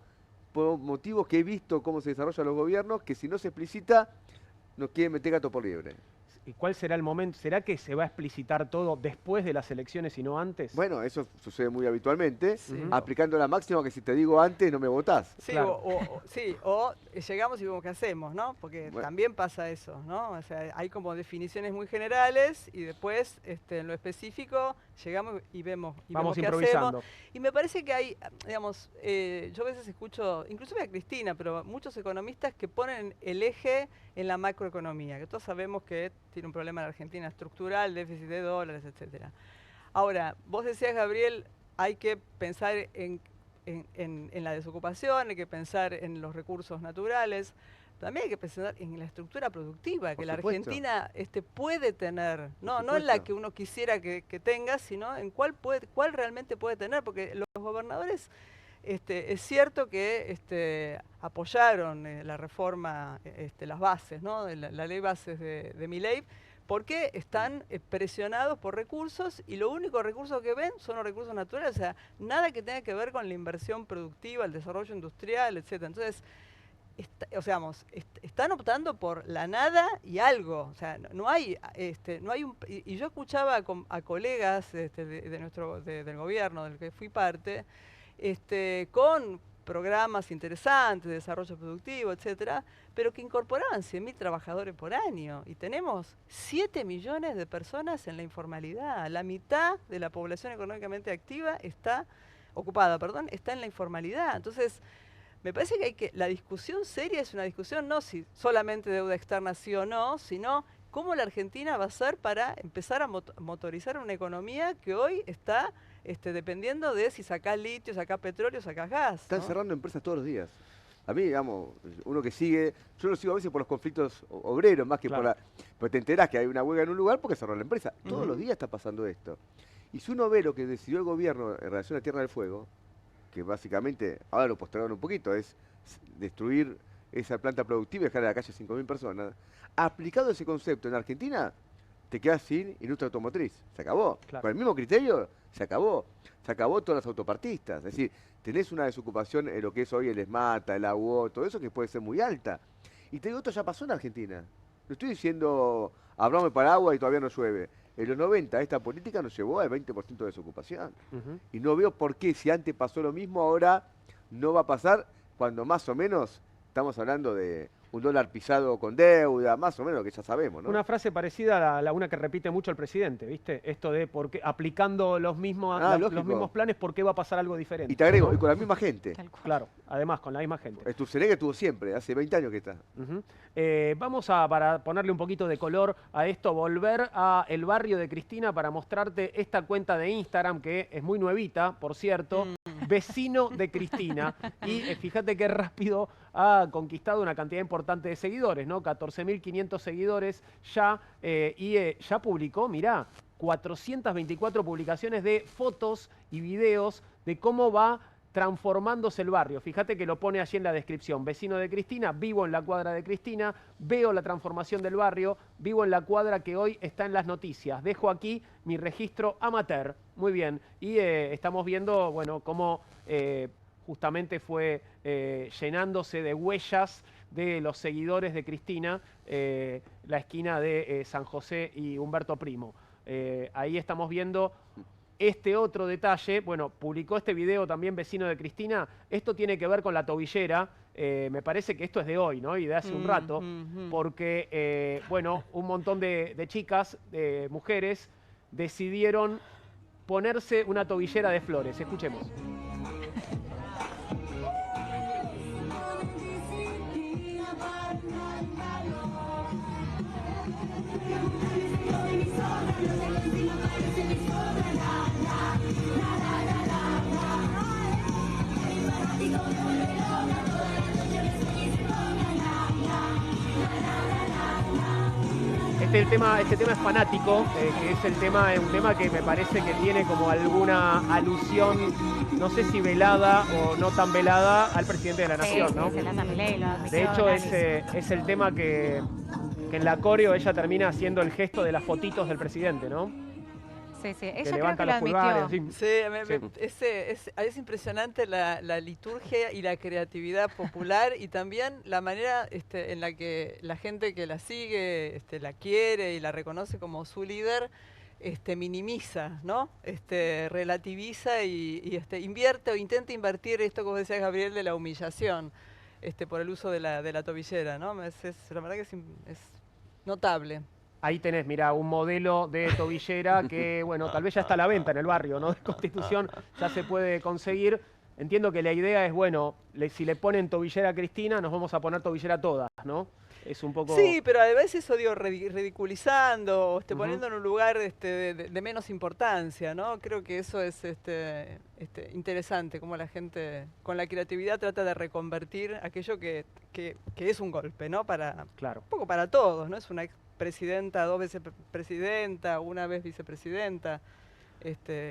por motivos que he visto cómo se desarrollan los gobiernos, que si no se explicita, no quieren meter gato por liebre. ¿Y cuál será el momento? ¿Será que se va a explicitar todo después de las elecciones y no antes? Bueno, eso sucede muy habitualmente, Sí. aplicando la máxima que si te digo antes no me votás. Sí, Claro. o llegamos y vemos qué hacemos, ¿no? Porque Bueno. también pasa eso, ¿no? O sea, hay como definiciones muy generales y después, en lo específico, llegamos y vemos Vamos qué improvisando. hacemos. Y me parece que hay, digamos, yo a veces escucho, inclusive a Cristina, pero muchos economistas que ponen el eje en la macroeconomía, que todos sabemos que tiene un problema en Argentina estructural, déficit de dólares, etcétera. Ahora, vos decías, Gabriel, hay que pensar en la desocupación, hay que pensar en los recursos naturales, también hay que pensar en la estructura productiva Por que la supuesto. Argentina puede tener, no en la supuesto. que uno quisiera que tenga, sino en cuál realmente puede tener, porque los gobernadores, es cierto que apoyaron la reforma, las bases, ¿no? La ley bases de Milei, porque están presionados por recursos y los únicos recursos que ven son los recursos naturales, o sea, nada que tenga que ver con la inversión productiva, el desarrollo industrial, etc. Entonces, están optando por la nada y algo, o sea, no hay y yo escuchaba a colegas del gobierno del que fui parte, con programas interesantes de desarrollo productivo, etcétera, pero que incorporaban 100.000 trabajadores por año. Y tenemos 7 millones de personas en la informalidad. La mitad de la población económicamente activa está en la informalidad. Entonces, me parece que la discusión seria es una discusión no si solamente deuda externa sí o no, sino cómo la Argentina va a hacer para empezar a motorizar una economía que hoy está dependiendo de si sacás litio, sacás petróleo, sacás gas. Están ¿no? cerrando empresas todos los días. A mí, digamos, uno que sigue, yo lo sigo a veces por los conflictos obreros, más que Claro. por la... Pero te enterás que hay una huelga en un lugar porque cerró la empresa. Todos Ujú. los días está pasando esto. Y si uno ve lo que decidió el gobierno en relación a Tierra del Fuego, que básicamente, ahora lo postergaron un poquito, es destruir esa planta productiva y dejar a la calle 5.000 personas, aplicado ese concepto en Argentina, te quedas sin industria automotriz. Se acabó. Claro. Con el mismo criterio, se acabó. Se acabó todas las autopartistas. Es decir, tenés una desocupación en lo que es hoy el ESMATA, el AUO, todo eso que puede ser muy alta. Y te digo, esto ya pasó en Argentina. No estoy diciendo, abramos el paraguas y todavía no llueve. En los 90 esta política nos llevó al 20% de desocupación. Ujú. Y no veo por qué, si antes pasó lo mismo, ahora no va a pasar, cuando más o menos estamos hablando de un dólar pisado con deuda, más o menos lo que ya sabemos, ¿no? Una frase parecida a la una que repite mucho el presidente, ¿viste? Esto de por qué, aplicando los mismos Lógico. planes, ¿por qué va a pasar algo diferente? Y te agrego, ¿no? y con la misma gente. Tal cual. Claro, además, con la misma gente. Sturzenegger estuvo siempre, hace 20 años que está. Ujú. Vamos a, para ponerle un poquito de color a esto, volver a el barrio de Cristina para mostrarte esta cuenta de Instagram que es muy nuevita, por cierto, vecino de Cristina. Y fíjate qué rápido ha conquistado una cantidad importante de seguidores, ¿no? 14.500 seguidores ya, ya publicó, mirá, 424 publicaciones de fotos y videos de cómo va transformándose el barrio. Fíjate que lo pone allí en la descripción. Vecino de Cristina, vivo en la cuadra de Cristina, veo la transformación del barrio, vivo en la cuadra que hoy está en las noticias. Dejo aquí mi registro amateur. Muy bien. Y estamos viendo, bueno, cómo justamente fue llenándose de huellas de los seguidores de Cristina la esquina de San José y Humberto Primo. Ahí estamos viendo este otro detalle. Bueno, publicó este video también vecino de Cristina. Esto tiene que ver con la tobillera. Me parece que esto es de hoy, ¿no? Y de hace un rato. Porque, bueno, un montón de chicas, de mujeres, decidieron ponerse una tobillera de flores. Escuchemos. Este tema es fanático, que es un tema que me parece que tiene como alguna alusión, no sé si velada o no tan velada, al presidente de la Nación, ¿no? Se lanza Milei, lo De admitió hecho, Dani. es el tema que en la coreo ella termina haciendo el gesto de las fotitos del presidente, ¿no? Sí, sí. que Ella creo levanta que lo los pulgares. admitió. así. Sí, es impresionante la liturgia y la creatividad popular y también la manera en la que la gente que la sigue la quiere y la reconoce como su líder, minimiza, ¿no? Relativiza y invierte o intenta invertir esto que vos decías, Gabriel, de la humillación por el uso de la tobillera, ¿no? La verdad que es notable. Ahí tenés, mira, un modelo de tobillera que, bueno, tal vez ya está a la venta en el barrio, ¿no? De Constitución ya se puede conseguir. Entiendo que la idea es, bueno, si le ponen tobillera a Cristina, nos vamos a poner tobillera a todas, ¿no? Es un poco... Sí, pero a veces eso digo ridiculizando o poniendo en un lugar de menos importancia, ¿no? Creo que eso es interesante, como la gente con la creatividad trata de reconvertir aquello que es un golpe, ¿no? Claro. Un poco para todos, ¿no? Es una expresidenta, 2 veces presidenta, una vez vicepresidenta.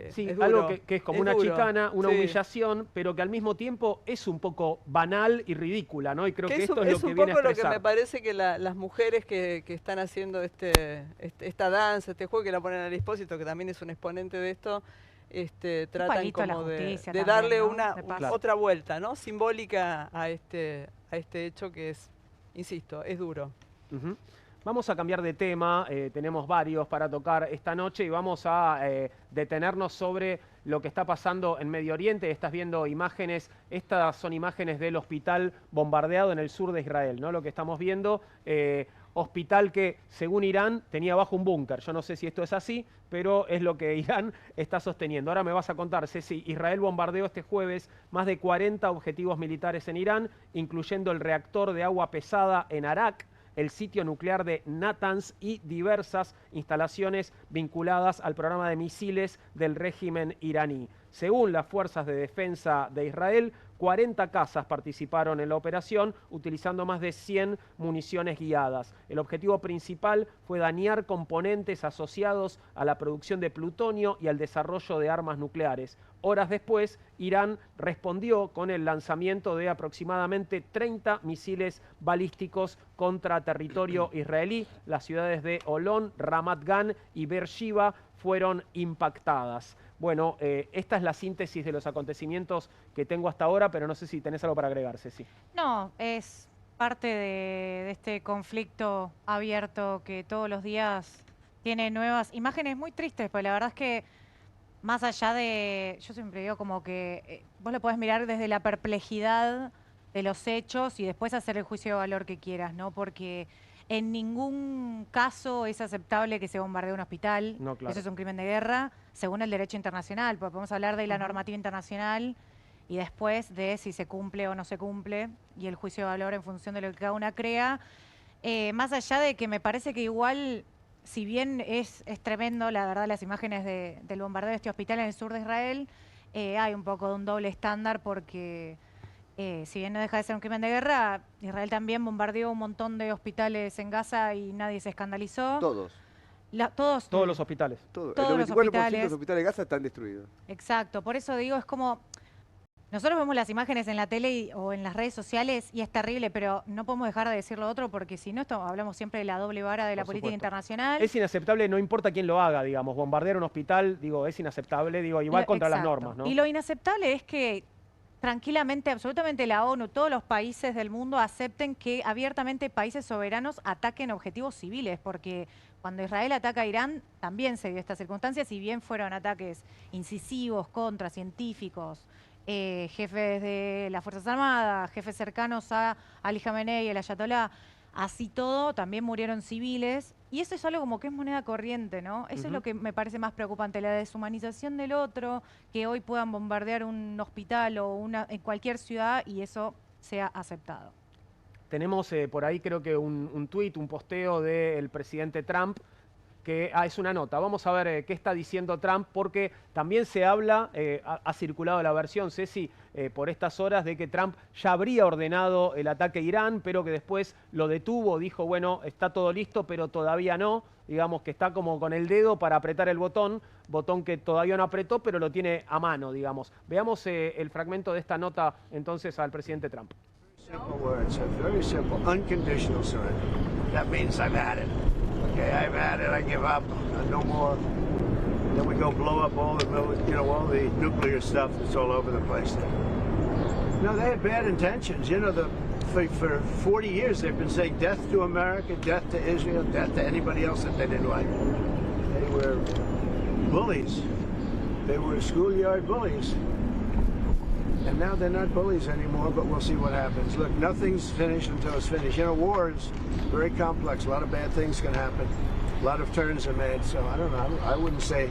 Sí, es algo duro, que es como es una duro, chicana, una sí. humillación, pero que al mismo tiempo es un poco banal y ridícula, ¿no? Y creo que esto es lo que un viene a poco lo que expresar. me parece que las mujeres que están haciendo esta danza, este juego, que la ponen al expósito, que también es un exponente de esto, tratan palito a la como de justicia darle también, ¿no? Claro. otra vuelta, ¿no? Simbólica a este hecho que es, insisto, es duro. Ujú. Vamos a cambiar de tema, tenemos varios para tocar esta noche y vamos a detenernos sobre lo que está pasando en Medio Oriente. Estás viendo imágenes, estas son imágenes del hospital bombardeado en el sur de Israel, ¿no? Lo que estamos viendo, hospital que según Irán tenía abajo un búnker. Yo no sé si esto es así, pero es lo que Irán está sosteniendo. Ahora me vas a contar, Ceci, Israel bombardeó este jueves más de 40 objetivos militares en Irán, incluyendo el reactor de agua pesada en Arak, el sitio nuclear de Natanz y diversas instalaciones vinculadas al programa de misiles del régimen iraní. Según las fuerzas de defensa de Israel, 40 casas participaron en la operación utilizando más de 100 municiones guiadas. El objetivo principal fue dañar componentes asociados a la producción de plutonio y al desarrollo de armas nucleares. Horas después, Irán respondió con el lanzamiento de aproximadamente 30 misiles balísticos contra territorio israelí. Las ciudades de Olón, Ramat Gan y Beersheba fueron impactadas. Bueno, esta es la síntesis de los acontecimientos que tengo hasta ahora, pero no sé si tenés algo para agregar, Ceci. No, es parte de este conflicto abierto que todos los días tiene nuevas imágenes muy tristes, porque la verdad es que más allá de, yo siempre digo como que vos lo podés mirar desde la perplejidad de los hechos y después hacer el juicio de valor que quieras, ¿no? Porque en ningún caso es aceptable que se bombardee un hospital. No, claro. Eso es un crimen de guerra, según el derecho internacional, porque podemos hablar de la normativa internacional y después de si se cumple o no se cumple y el juicio de valor en función de lo que cada una crea. Más allá de que me parece que igual, si bien es tremendo, la verdad, las imágenes del bombardeo de este hospital en el sur de Israel, hay un poco de un doble estándar porque... si bien no deja de ser un crimen de guerra, Israel también bombardeó un montón de hospitales en Gaza y nadie se escandalizó. Todos. Todos los hospitales. Todos. Todos El los 94% de hospitales. los hospitales de Gaza están destruidos. Exacto, por eso digo, es como... Nosotros vemos las imágenes en la tele o en las redes sociales y es terrible, pero no podemos dejar de decir lo otro porque si no, hablamos siempre de la doble vara de la Por política supuesto. internacional. Es inaceptable, no importa quién lo haga, digamos. Bombardear un hospital, digo, es inaceptable, digo, y va contra las Exacto. normas, ¿no? Y lo inaceptable es que tranquilamente, absolutamente la ONU, todos los países del mundo acepten que abiertamente países soberanos ataquen objetivos civiles, porque cuando Israel ataca a Irán también se dio esta circunstancia, si bien fueron ataques incisivos contra científicos, jefes de las Fuerzas Armadas, jefes cercanos a Ali Khamenei, el Ayatolá, así todo, también murieron civiles. Y eso es algo como que es moneda corriente, ¿no? Eso es lo que me parece más preocupante, la deshumanización del otro, que hoy puedan bombardear un hospital o en cualquier ciudad y eso sea aceptado. Tenemos por ahí creo que un tuit, un posteo del presidente Trump, que es una nota. Vamos a ver qué está diciendo Trump, porque también se habla, ha circulado la versión, Ceci, por estas horas, de que Trump ya habría ordenado el ataque a Irán, pero que después lo detuvo, dijo, bueno, está todo listo, pero todavía no. Digamos que está como con el dedo para apretar el botón que todavía no apretó, pero lo tiene a mano, digamos. Veamos el fragmento de esta nota entonces al presidente Trump. Simple words, very simple, unconditional surrender. That means I've had it. Okay, I've had it, I give up, no more. then we go blow up all the, all the nuclear stuff that's all over the place there. No, they had bad intentions. You know, for 40 years they've been saying death to America, death to Israel, death to anybody else that they didn't like. They were bullies. They were schoolyard bullies. And now they're not bullies anymore, but we'll see what happens. Look, nothing's finished until it's finished. You know, war is very complex. A lot of bad things can happen. A lot of turns are made. So I don't know. I wouldn't say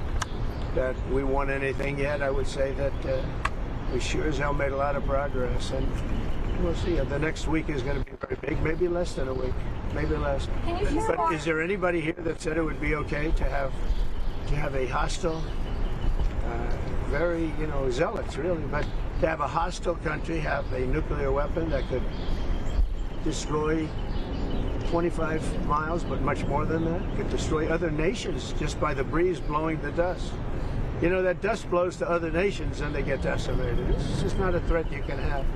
that we won anything yet. I would say that we sure as hell made a lot of progress. And we'll see. The next week is going to be very big. Maybe less than a week. Maybe less. But is there anybody here that said it would be okay to have a hostile, very, zealots really, but to have a hostile country have a nuclear weapon that could destroy 25 miles, but much more than that, could destroy other nations just by the breeze blowing the dust. You know, that dust blows to other nations and they get decimated. It's just not a threat you can have.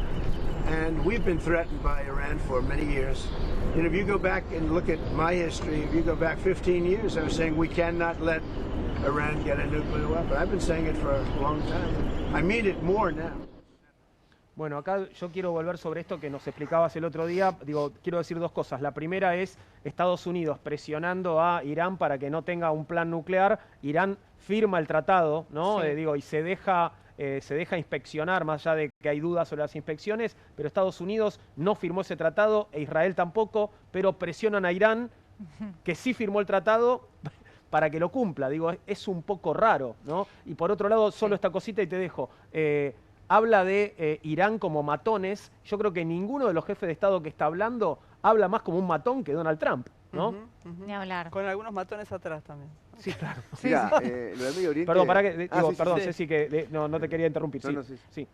And we've been threatened by Iran for many years. And if you go back and look at my history, if you go back 15 years, I was saying we cannot let Iran get a nuclear weapon. I've been saying it for a long time. I mean it more now. Bueno, acá yo quiero volver sobre esto que nos explicabas el otro día. Digo, quiero decir dos cosas. La primera es Estados Unidos presionando a Irán para que no tenga un plan nuclear. Irán firma el tratado, ¿no? Sí. Y se deja inspeccionar, más allá de que hay dudas sobre las inspecciones, pero Estados Unidos no firmó ese tratado e Israel tampoco, pero presionan a Irán, que sí firmó el tratado, para que lo cumpla. Digo, es un poco raro, ¿no? Y por otro lado, solo esta cosita y te dejo. Habla de Irán como matones. Yo creo que ninguno de los jefes de Estado que está hablando habla más como un matón que Donald Trump, ¿no? Ni hablar. Con algunos matones atrás también. Sí, claro. Mirá, lo del Medio Oriente... Perdón, para que, digo, sí, perdón, sí. Ceci, que no te quería interrumpir. No, Sí, no, sí. sí.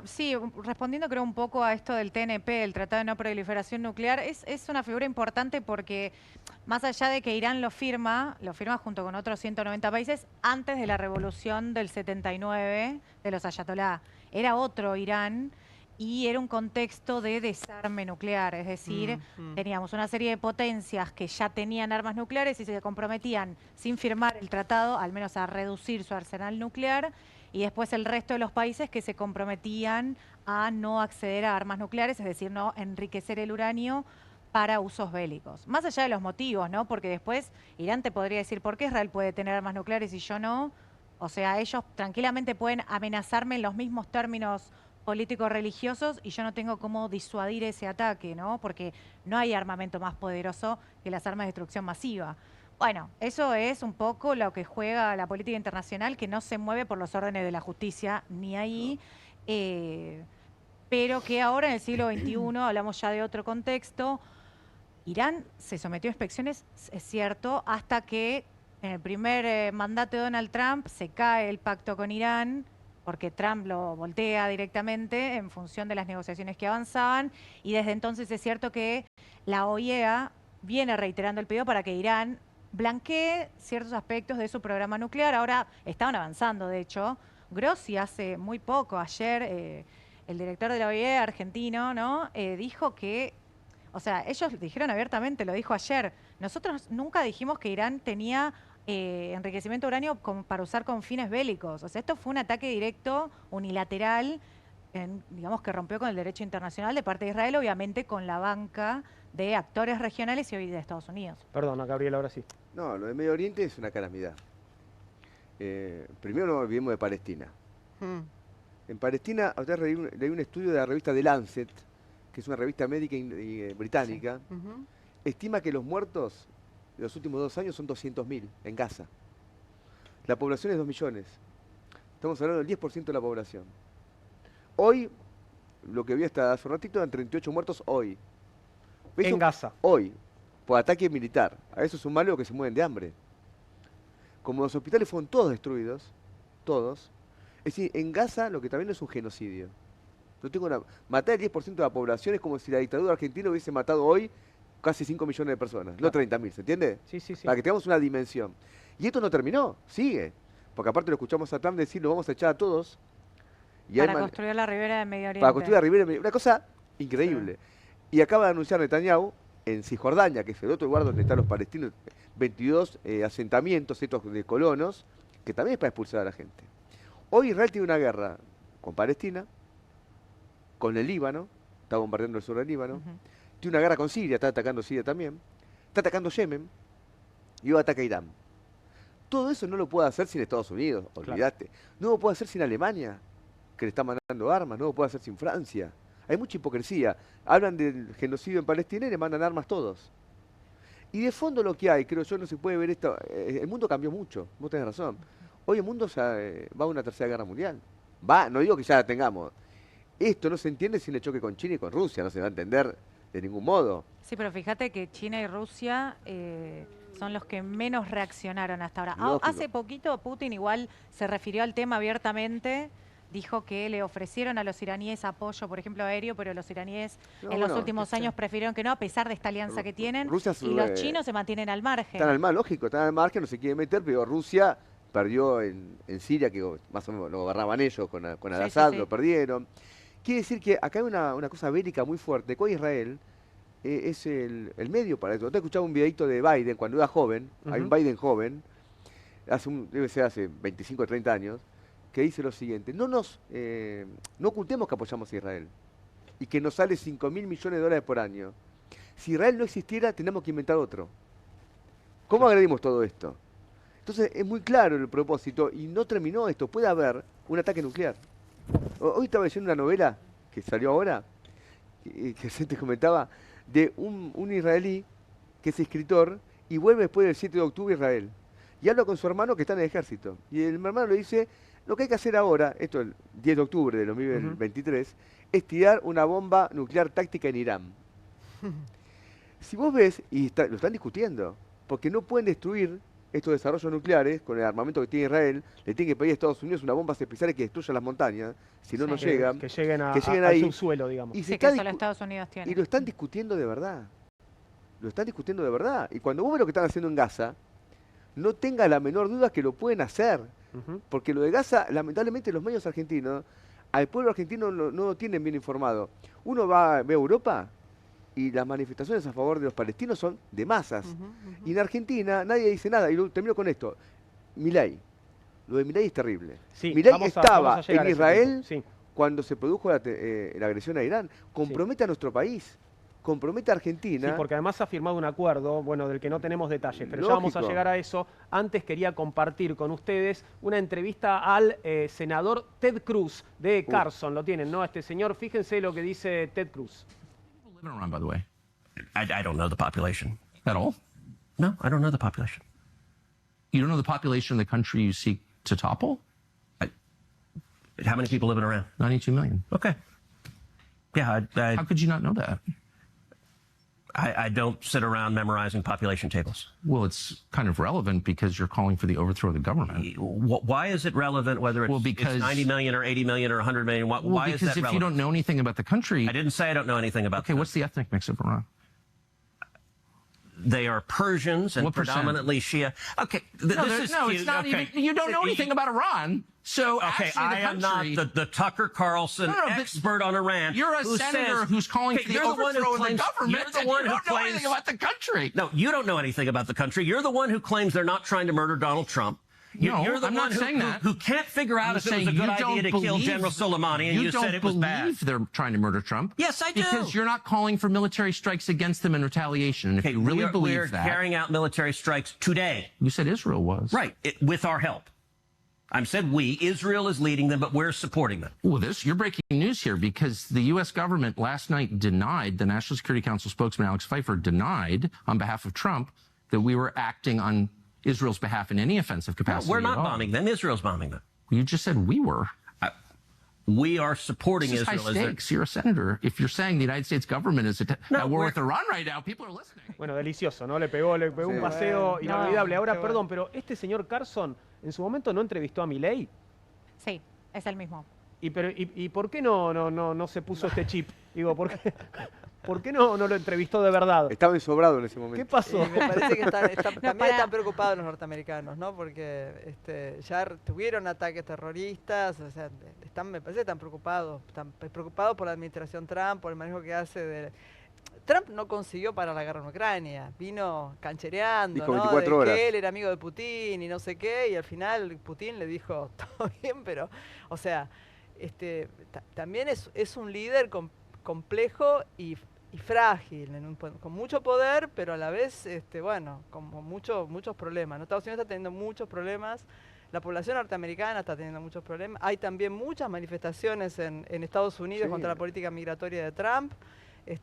Sí, respondiendo creo un poco a esto del TNP, el Tratado de No Proliferación Nuclear, es una figura importante porque más allá de que Irán lo firma junto con otros 190 países antes de la revolución del 79 de los ayatolá. Era otro Irán y era un contexto de desarme nuclear, es decir, teníamos una serie de potencias que ya tenían armas nucleares y se comprometían sin firmar el tratado, al menos a reducir su arsenal nuclear, y después el resto de los países que se comprometían a no acceder a armas nucleares, es decir, no enriquecer el uranio para usos bélicos. Más allá de los motivos, ¿no? Porque después Irán te podría decir, ¿por qué Israel puede tener armas nucleares y yo no? O sea, ellos tranquilamente pueden amenazarme en los mismos términos políticos religiosos y yo no tengo cómo disuadir ese ataque, ¿no? Porque no hay armamento más poderoso que las armas de destrucción masiva. Bueno, eso es un poco lo que juega la política internacional, que no se mueve por los órdenes de la justicia ni ahí, pero que ahora en el siglo XXI, hablamos ya de otro contexto, Irán se sometió a inspecciones, es cierto, hasta que en el primer mandato de Donald Trump se cae el pacto con Irán, porque Trump lo voltea directamente en función de las negociaciones que avanzaban, y desde entonces es cierto que la OIEA viene reiterando el pedido para que Irán blanquee ciertos aspectos de su programa nuclear. Ahora estaban avanzando, de hecho. Grossi hace muy poco, ayer, el director de la OIEA argentino, ¿no? Dijo que, o sea, ellos dijeron abiertamente, lo dijo ayer, nosotros nunca dijimos que Irán tenía enriquecimiento de uranio para usar con fines bélicos. O sea, esto fue un ataque directo, unilateral, digamos que rompió con el derecho internacional de parte de Israel, obviamente con la banca de actores regionales y hoy de Estados Unidos. Perdona, Gabriel, ahora sí. No, lo de Medio Oriente es una calamidad. Primero no olvidemos de Palestina. En Palestina, a ustedes leí un estudio de la revista The Lancet, que es una revista médica británica, estima que los muertos de los últimos 2 años son 200.000 en Gaza. La población es 2 millones. Estamos hablando del 10% de la población. Hoy, lo que vi hasta hace un ratito, eran 38 muertos hoy. En Gaza. Hoy, por ataque militar. A eso sumarle lo que se mueren de hambre. Como los hospitales fueron todos destruidos, todos, es decir, en Gaza lo que también es un genocidio. Matar el 10% de la población es como si la dictadura argentina hubiese matado hoy casi 5 millones de personas, no 30.000, ¿se entiende? Sí, sí, sí. Para que tengamos una dimensión. Y esto no terminó, sigue. Porque aparte lo escuchamos a Trump decir, lo vamos a echar a todos. Y para construir la ribera de Medio Oriente. Para construir la ribera de Medio Oriente. Una cosa increíble. Sí. Y acaba de anunciar Netanyahu en Cisjordania, que es el otro lugar donde están los palestinos, 22 asentamientos estos de colonos, que también es para expulsar a la gente. Hoy Israel tiene una guerra con Palestina, con el Líbano, está bombardeando el sur del Líbano, tiene una guerra con Siria, está atacando Siria también, está atacando Yemen y hoy ataca a Irán. Todo eso no lo puede hacer sin Estados Unidos, olvídate. Claro. No lo puede hacer sin Alemania, que le está mandando armas, no lo puede hacer sin Francia. Hay mucha hipocresía. Hablan del genocidio en Palestina y le mandan armas todos. Y de fondo lo que hay, creo yo, no se puede ver esto. El mundo cambió mucho, vos tenés razón. Hoy el mundo va a una tercera guerra mundial. Va, no digo que ya la tengamos. Esto no se entiende sin el choque con China y con Rusia, no se va a entender de ningún modo. Sí, pero fíjate que China y Rusia son los que menos reaccionaron hasta ahora. Hace poquito Putin igual se refirió al tema abiertamente. Dijo que le ofrecieron a los iraníes apoyo, por ejemplo, aéreo, pero los iraníes en los últimos años prefirieron que no, a pesar de esta alianza que tienen. Y los chinos se mantienen al margen. Están al margen, lógico, están al margen, no se quieren meter, pero Rusia perdió en Siria, que más o menos lo agarraban ellos con Al-Assad, lo perdieron. Quiere decir que acá hay una cosa bélica muy fuerte, que hoy Israel es el medio para eso. Te he escuchado un videito de Biden cuando era joven, hay un Biden joven, debe ser hace 25 o 30 años, que dice lo siguiente: no ocultemos que apoyamos a Israel y que nos sale $5.000 millones de dólares por año. Si Israel no existiera, tenemos que inventar otro. ¿Cómo agredimos todo esto? Entonces es muy claro el propósito y no terminó esto. Puede haber un ataque nuclear. Hoy estaba leyendo una novela que salió ahora, que se te comentaba, de un israelí que es escritor y vuelve después del 7 de octubre a Israel. Y habla con su hermano que está en el ejército. Y el hermano le dice: lo que hay que hacer ahora, esto el 10 de octubre de 2023, es tirar una bomba nuclear táctica en Irán. Si vos ves, y lo están discutiendo, porque no pueden destruir estos desarrollos nucleares con el armamento que tiene Israel, le tienen que pedir a Estados Unidos unas bombas especiales que destruyan las montañas, si no, no llegan. Que lleguen ahí. Al subsuelo, digamos. Y que solo Estados Unidos tiene. Y lo están discutiendo de verdad. Lo están discutiendo de verdad. Y cuando vos ves lo que están haciendo en Gaza, no tenga la menor duda que lo pueden hacer. Porque lo de Gaza, lamentablemente los medios argentinos, al pueblo argentino no lo tienen bien informado. Uno ve a Europa y las manifestaciones a favor de los palestinos son de masas. Y en Argentina nadie dice nada. Y termino con esto. Milei. Lo de Milei es terrible. Sí, Milei estaba en Israel cuando se produjo la agresión a Irán. Compromete a nuestro país. Compromete a Argentina. Sí, porque además ha firmado un acuerdo, bueno, del que no tenemos detalles, pero ya vamos a llegar a eso. Antes quería compartir con ustedes una entrevista al senador Ted Cruz de Carson. Lo tienen, ¿no? Este señor, fíjense lo que dice Ted Cruz. By the way, I don't know the population at all. No, I don't know the population. You don't know the population of the country you seek to topple? How many people live in Iran? 92 million. Okay. Yeah, how could you not know that? I don't sit around memorizing population tables. Well, it's kind of relevant because you're calling for the overthrow of the government. Why is it relevant whether it's 90 million or 80 million or 100 million? Why is that relevant? Because if you don't know anything about the country... I didn't say I don't know anything about the country. Okay, what's the ethnic mix of Iran? They are Persians and predominantly Shia. Okay, it's not even... You don't know anything about Iran. So okay, I am not the Tucker Carlson expert on Iran. You're a senator who's calling for the overthrow of the government. You're the one who don't know anything about the country. No, you don't know anything about the country. You're the one who claims they're not trying to murder Donald Trump. You're the one who can't figure out if it was a good idea to kill General Soleimani, and you said it was bad. You don't believe they're trying to murder Trump? Yes, I do. Because you're not calling for military strikes against them in retaliation. And if you really believe that... We're carrying out military strikes today. You said Israel was. Right, with our help. I said we. Israel is leading them, but we're supporting them. Well, you're breaking news here because the U.S. government last night denied, the National Security Council spokesman Alex Pfeiffer denied on behalf of Trump that we were acting on Israel's behalf in any offensive capacity. No, we're not bombing them. Israel's bombing them. You just said we were. We are supporting Israel. High stakes. You're a senator. If you're saying the United States government is at war with Iran right now, people are listening. Bueno, delicioso, ¿no? Le pegó un paseo inolvidable. Ahora, perdón, pero este señor Carson, ¿en su momento no entrevistó a Milei? Sí, es el mismo. ¿Y por qué no se puso este chip? Digo, ¿por qué no lo entrevistó de verdad? Estaba ensobrado en ese momento. ¿Qué pasó? Me parece que también están preocupados los norteamericanos, ¿no? Porque ya tuvieron ataques terroristas, o sea, me parece que están preocupados por la administración Trump, por el manejo que hace de... Trump no consiguió parar la guerra en Ucrania, vino canchereando, dijo ¿no? 24 horas. Que él era amigo de Putin y no sé qué, y al final Putin le dijo, todo bien, pero, o sea, también es un líder complejo y frágil, con mucho poder, pero a la vez, bueno, con muchos problemas, ¿no? Estados Unidos está teniendo muchos problemas, la población norteamericana está teniendo muchos problemas, hay también muchas manifestaciones en Estados Unidos contra la política migratoria de Trump,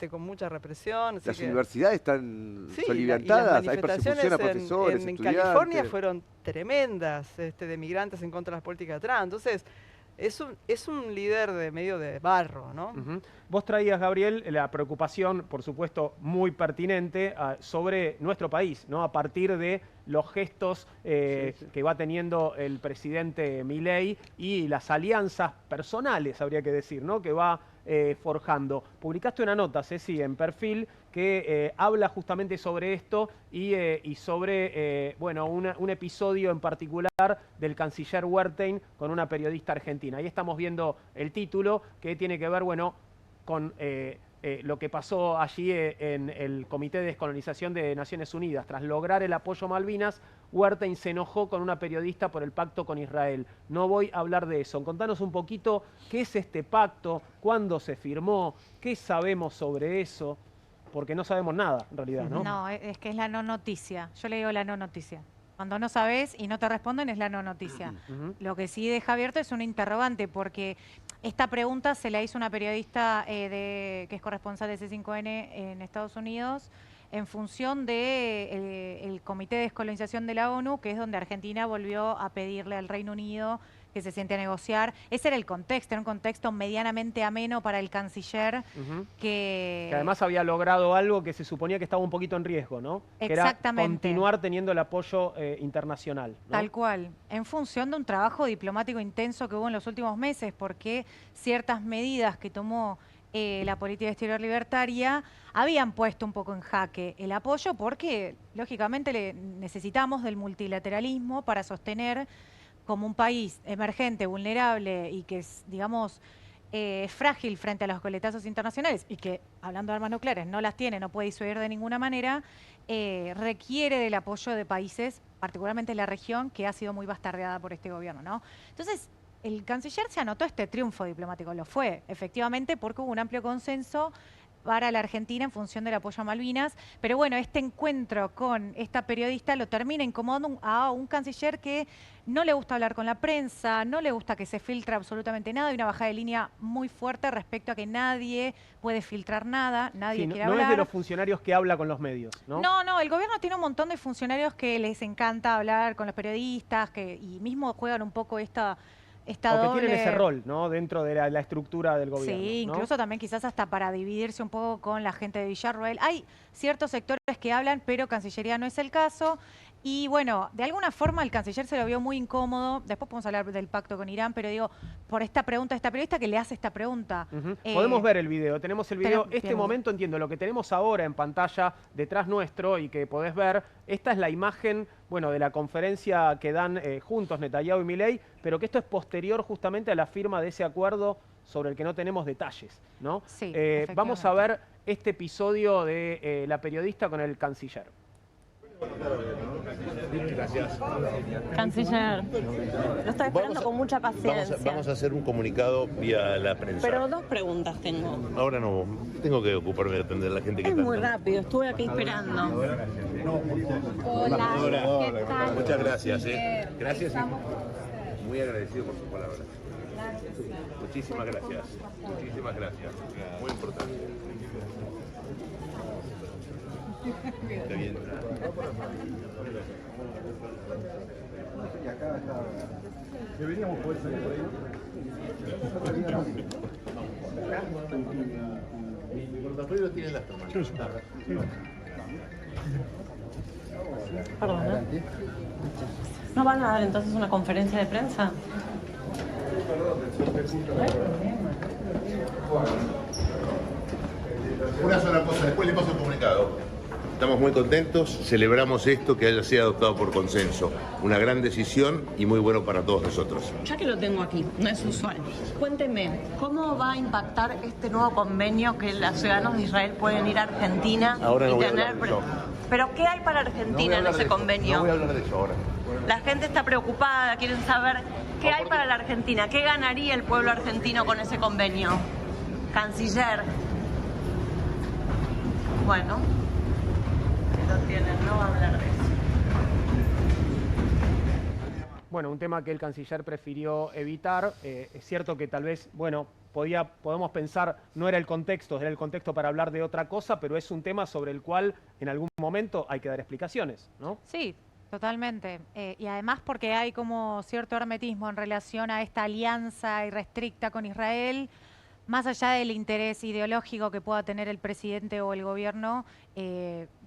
con mucha represión. Las universidades están soliviantadas, hay persecución a profesores, en California fueron tremendas, de migrantes en contra de las políticas de Trump. Entonces, es un líder de medio de barro, ¿no? Vos traías, Gabriel, la preocupación, por supuesto, muy pertinente sobre nuestro país, ¿no? A partir de los gestos que va teniendo el presidente Milei y las alianzas personales, habría que decir, ¿no? Que va forjando. Publicaste una nota, Ceci, en Perfil, que habla justamente sobre esto y sobre bueno, un episodio en particular del canciller Wertheim con una periodista argentina. Ahí estamos viendo el título, que tiene que ver, bueno, con lo que pasó allí en el Comité de Descolonización de Naciones Unidas. Tras lograr el apoyo a Malvinas, Wertheim se enojó con una periodista por el pacto con Israel. No voy a hablar de eso. Contanos un poquito qué es este pacto, cuándo se firmó, qué sabemos sobre eso, porque no sabemos nada en realidad, ¿no? No, es que es la no noticia. Yo le digo la no noticia. Cuando no sabes y no te responden es la no noticia. Lo que sí deja abierto es un interrogante, porque esta pregunta se la hizo una periodista que es corresponsal de C5N en Estados Unidos en función de el Comité de Descolonización de la ONU, que es donde Argentina volvió a pedirle al Reino Unido que se siente a negociar. Ese era el contexto, era un contexto medianamente ameno para el canciller que además había logrado algo que se suponía que estaba un poquito en riesgo, ¿no? Exactamente. Que era continuar teniendo el apoyo internacional, ¿no? Tal cual, en función de un trabajo diplomático intenso que hubo en los últimos meses, porque ciertas medidas que tomó la política exterior libertaria habían puesto un poco en jaque el apoyo, porque lógicamente necesitamos del multilateralismo para sostener como un país emergente, vulnerable y que es, digamos, frágil frente a los coletazos internacionales y que, hablando de armas nucleares, no las tiene, no puede disuadir de ninguna manera, requiere del apoyo de países, particularmente la región, que ha sido muy bastardeada por este gobierno, ¿no? Entonces, el canciller se anotó este triunfo diplomático, lo fue, efectivamente, porque hubo un amplio consenso para la Argentina en función del apoyo a Malvinas, pero bueno, este encuentro con esta periodista lo termina incomodando a un canciller que no le gusta hablar con la prensa, no le gusta que se filtre absolutamente nada, hay una bajada de línea muy fuerte respecto a que nadie puede filtrar nada, nadie quiere hablar. No es de los funcionarios que habla con los medios, ¿no? No, el gobierno tiene un montón de funcionarios que les encanta hablar con los periodistas, y mismo juegan un poco esta o que tienen ese rol, ¿no? Dentro de la estructura del gobierno. Sí, incluso también quizás hasta para dividirse un poco con la gente de Villarroel. Hay ciertos sectores que hablan, pero Cancillería no es el caso. Y bueno, de alguna forma el canciller se lo vio muy incómodo. Después podemos hablar del pacto con Irán, pero digo, por esta pregunta de esta periodista que le hace esta pregunta. Podemos ver el video, tenemos el video. Este momento, entiendo, lo que tenemos ahora en pantalla detrás nuestro y que podés ver, esta es la imagen, bueno, de la conferencia que dan juntos Netanyahu y Milei, pero que esto es posterior justamente a la firma de ese acuerdo sobre el que no tenemos detalles, ¿no? Sí, vamos a ver este episodio de la periodista con el canciller. Gracias. Canciller, lo estoy esperando con mucha paciencia. Vamos a hacer un comunicado vía la prensa. Pero dos preguntas tengo. Ahora no, tengo que ocuparme de atender a la gente que está. Es muy rápido, estuve aquí esperando. Hola, ¿qué tal? Muchas gracias. Gracias. Muy agradecido por sus palabras. Muchísimas gracias. Muchísimas gracias. Muy importante. Está bien. Deberíamos poder salir por ahí. Mi portafolio tiene las tomas. Perdona. ¿No van a dar entonces una conferencia de prensa? Una sola cosa, después le paso el comunicado. estamos muy contentos, celebramos esto que haya sido adoptado por consenso. Una gran decisión y muy bueno para todos nosotros. Ya que lo tengo aquí, no es usual. Cuénteme, ¿cómo va a impactar este nuevo convenio que los ciudadanos de Israel pueden ir a Argentina Ahora no y voy a tener? hablar de eso. ¿Pero qué hay para Argentina en ese convenio? No voy a hablar de eso ahora. La gente está preocupada, quieren saber qué hay para la Argentina, qué ganaría el pueblo argentino con ese convenio. Canciller. Bueno, lo tienen, no va a hablar de eso. Bueno, un tema que el canciller prefirió evitar. Es cierto que tal vez, bueno, podemos pensar, no era el contexto para hablar de otra cosa, pero es un tema sobre el cual en algún momento hay que dar explicaciones, ¿no? Sí, totalmente. Y además porque hay como cierto hermetismo en relación a esta alianza irrestricta con Israel, más allá del interés ideológico que pueda tener el presidente o el gobierno,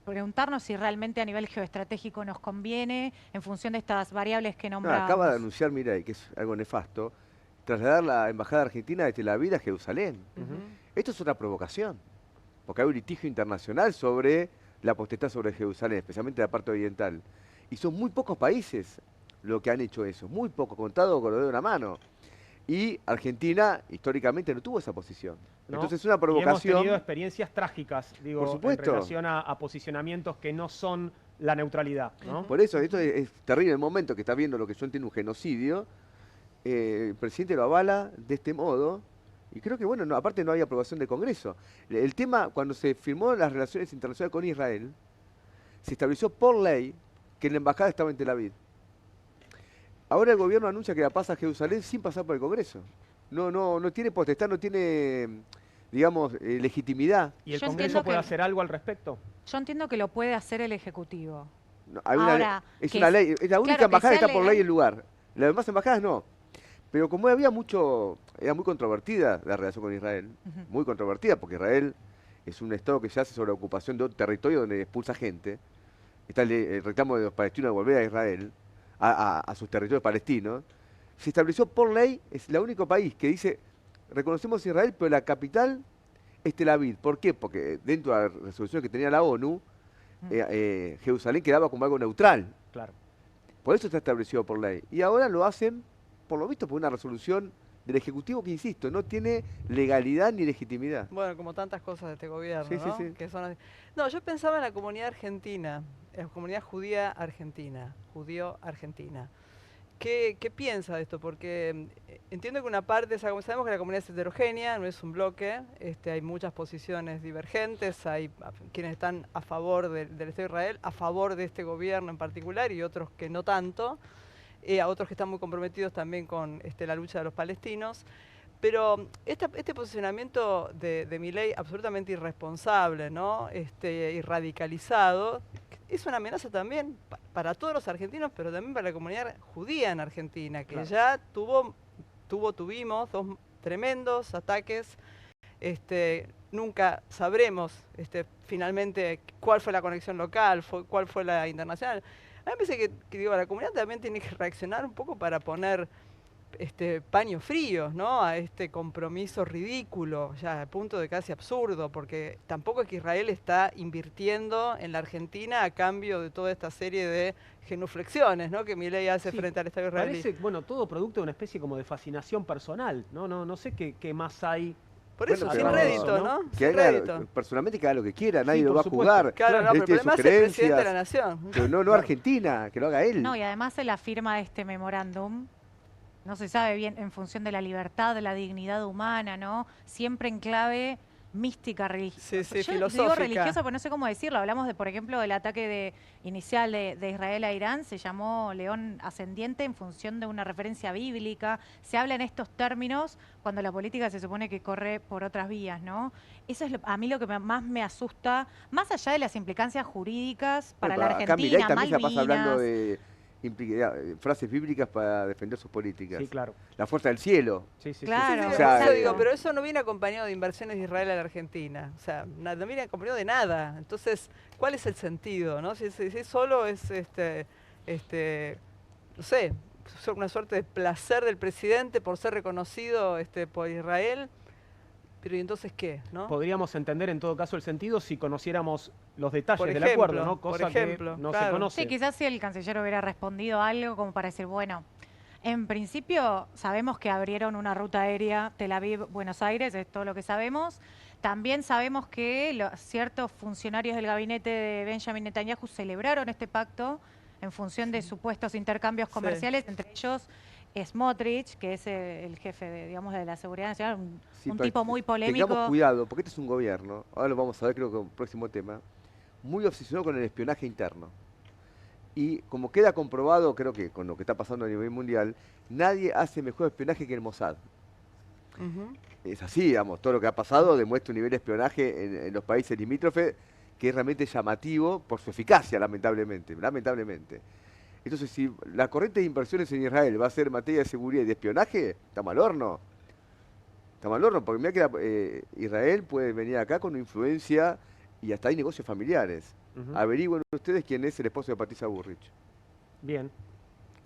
preguntarnos si realmente a nivel geoestratégico nos conviene en función de estas variables que nombramos. Acaba de anunciar Milei, que es algo nefasto, trasladar la embajada argentina de Tel Aviv a Jerusalén. Esto es una provocación, porque hay un litigio internacional sobre la potestad sobre Jerusalén, especialmente la parte oriental. Y son muy pocos países los que han hecho eso, muy poco, contado con los dedos de una mano. Y Argentina históricamente no tuvo esa posición. ¿No? Entonces es una provocación. Y hemos tenido experiencias trágicas, digo, por supuesto, en relación a posicionamientos que no son la neutralidad, ¿no? Por eso, esto es terrible. El momento que está viendo lo que yo entiendo un genocidio, el presidente lo avala de este modo. Y creo que, bueno, no, aparte no hay aprobación del Congreso. El tema, cuando se firmó las relaciones internacionales con Israel, se estableció por ley que la embajada estaba en Tel Aviv. Ahora el gobierno anuncia que la pasa a Jerusalén sin pasar por el Congreso. No tiene potestad, no tiene, digamos, legitimidad. ¿Y el Congreso puede hacer algo al respecto? Yo entiendo que lo puede hacer el Ejecutivo. No, hay una ley, es la única embajada que está por ley el lugar. Las demás embajadas no. Pero como era muy controvertida la relación con Israel, muy controvertida, porque Israel es un Estado que se hace sobre la ocupación de un territorio donde expulsa gente. Está el reclamo de los palestinos de volver a Israel, a sus territorios palestinos. Se estableció por ley, es el único país que dice, reconocemos a Israel, pero la capital es Tel Aviv. ¿Por qué? Porque dentro de la resolución que tenía la ONU, Jerusalén quedaba como algo neutral. Claro. Por eso está establecido por ley. Y ahora lo hacen, por lo visto, por una resolución del Ejecutivo que, insisto, no tiene legalidad ni legitimidad. Bueno, como tantas cosas de este gobierno, sí, ¿no? Sí. Que son así. No, yo pensaba en la comunidad argentina, en la comunidad judía argentina, judío-argentina. ¿Qué piensa de esto? Porque entiendo que una parte, sabemos que la comunidad es heterogénea, no es un bloque, hay muchas posiciones divergentes, hay quienes están a favor del Estado de Israel, a favor de este gobierno en particular y otros que no tanto, a otros que están muy comprometidos también con la lucha de los palestinos. Pero este posicionamiento de Milei absolutamente irresponsable, ¿no? Y radicalizado, es una amenaza también para todos los argentinos, pero también para la comunidad judía en Argentina, que claro, ya tuvimos dos tremendos ataques. Nunca sabremos finalmente cuál fue la conexión local, cuál fue la internacional. A mí me parece que la comunidad también tiene que reaccionar un poco para poner paños fríos, ¿no? A este compromiso ridículo, ya al punto de casi absurdo, porque tampoco es que Israel está invirtiendo en la Argentina a cambio de toda esta serie de genuflexiones, ¿no? Que Milei hace frente al Estado israelí. Parece, bueno, todo producto de una especie como de fascinación personal, no sé qué más hay. Por eso, sin rédito, ¿no? Que haga, personalmente que haga lo que quiera, nadie lo va a juzgar. Claro, no, pero el problema es el presidente de la nación. Pero no Argentina, que lo haga él. No, y además en la firma de este memorándum, no se sabe bien en función de la libertad, de la dignidad humana, ¿no? Siempre en clave mística, religiosa. Sí, yo filosófica. Digo religiosa, pero no sé cómo decirlo. Hablamos de, por ejemplo, del ataque inicial de Israel a Irán, se llamó León Ascendiente en función de una referencia bíblica. Se habla en estos términos cuando la política se supone que corre por otras vías, ¿no? Eso es a mí lo que más me asusta, más allá de las implicancias jurídicas para la Argentina, acá Milei también Malvinas. Ya pasa hablando de frases bíblicas para defender sus políticas. Sí, claro. La fuerza del cielo. Sí, claro. O sea, digo, pero eso no viene acompañado de inversiones de Israel a la Argentina. O sea, no viene acompañado de nada. Entonces, ¿cuál es el sentido, no? Si solo es no sé, una suerte de placer del presidente por ser reconocido por Israel. Pero ¿y entonces qué? ¿no? Podríamos entender en todo caso el sentido si conociéramos los detalles del acuerdo, ¿no? Cosa que no se conoce. Sí, quizás si el canciller hubiera respondido algo como para decir, bueno, en principio sabemos que abrieron una ruta aérea Tel Aviv-Buenos Aires, es todo lo que sabemos. También sabemos que ciertos funcionarios del gabinete de Benjamin Netanyahu celebraron este pacto en función de supuestos intercambios comerciales, entre ellos Smotrich, que es el jefe de la Seguridad Nacional, un tipo muy polémico. Tengamos cuidado, porque este es un gobierno, ahora lo vamos a ver creo que en el próximo tema, muy obsesionado con el espionaje interno. Y como queda comprobado, creo que con lo que está pasando a nivel mundial, nadie hace mejor espionaje que el Mossad. Es así, digamos, todo lo que ha pasado demuestra un nivel de espionaje en los países limítrofes que es realmente llamativo por su eficacia, lamentablemente. Entonces, si la corriente de inversiones en Israel va a ser en materia de seguridad y de espionaje, está mal horno. Está mal horno, porque mira que Israel puede venir acá con una influencia y hasta hay negocios familiares. Averigüen ustedes quién es el esposo de Patricia Bullrich. Bien.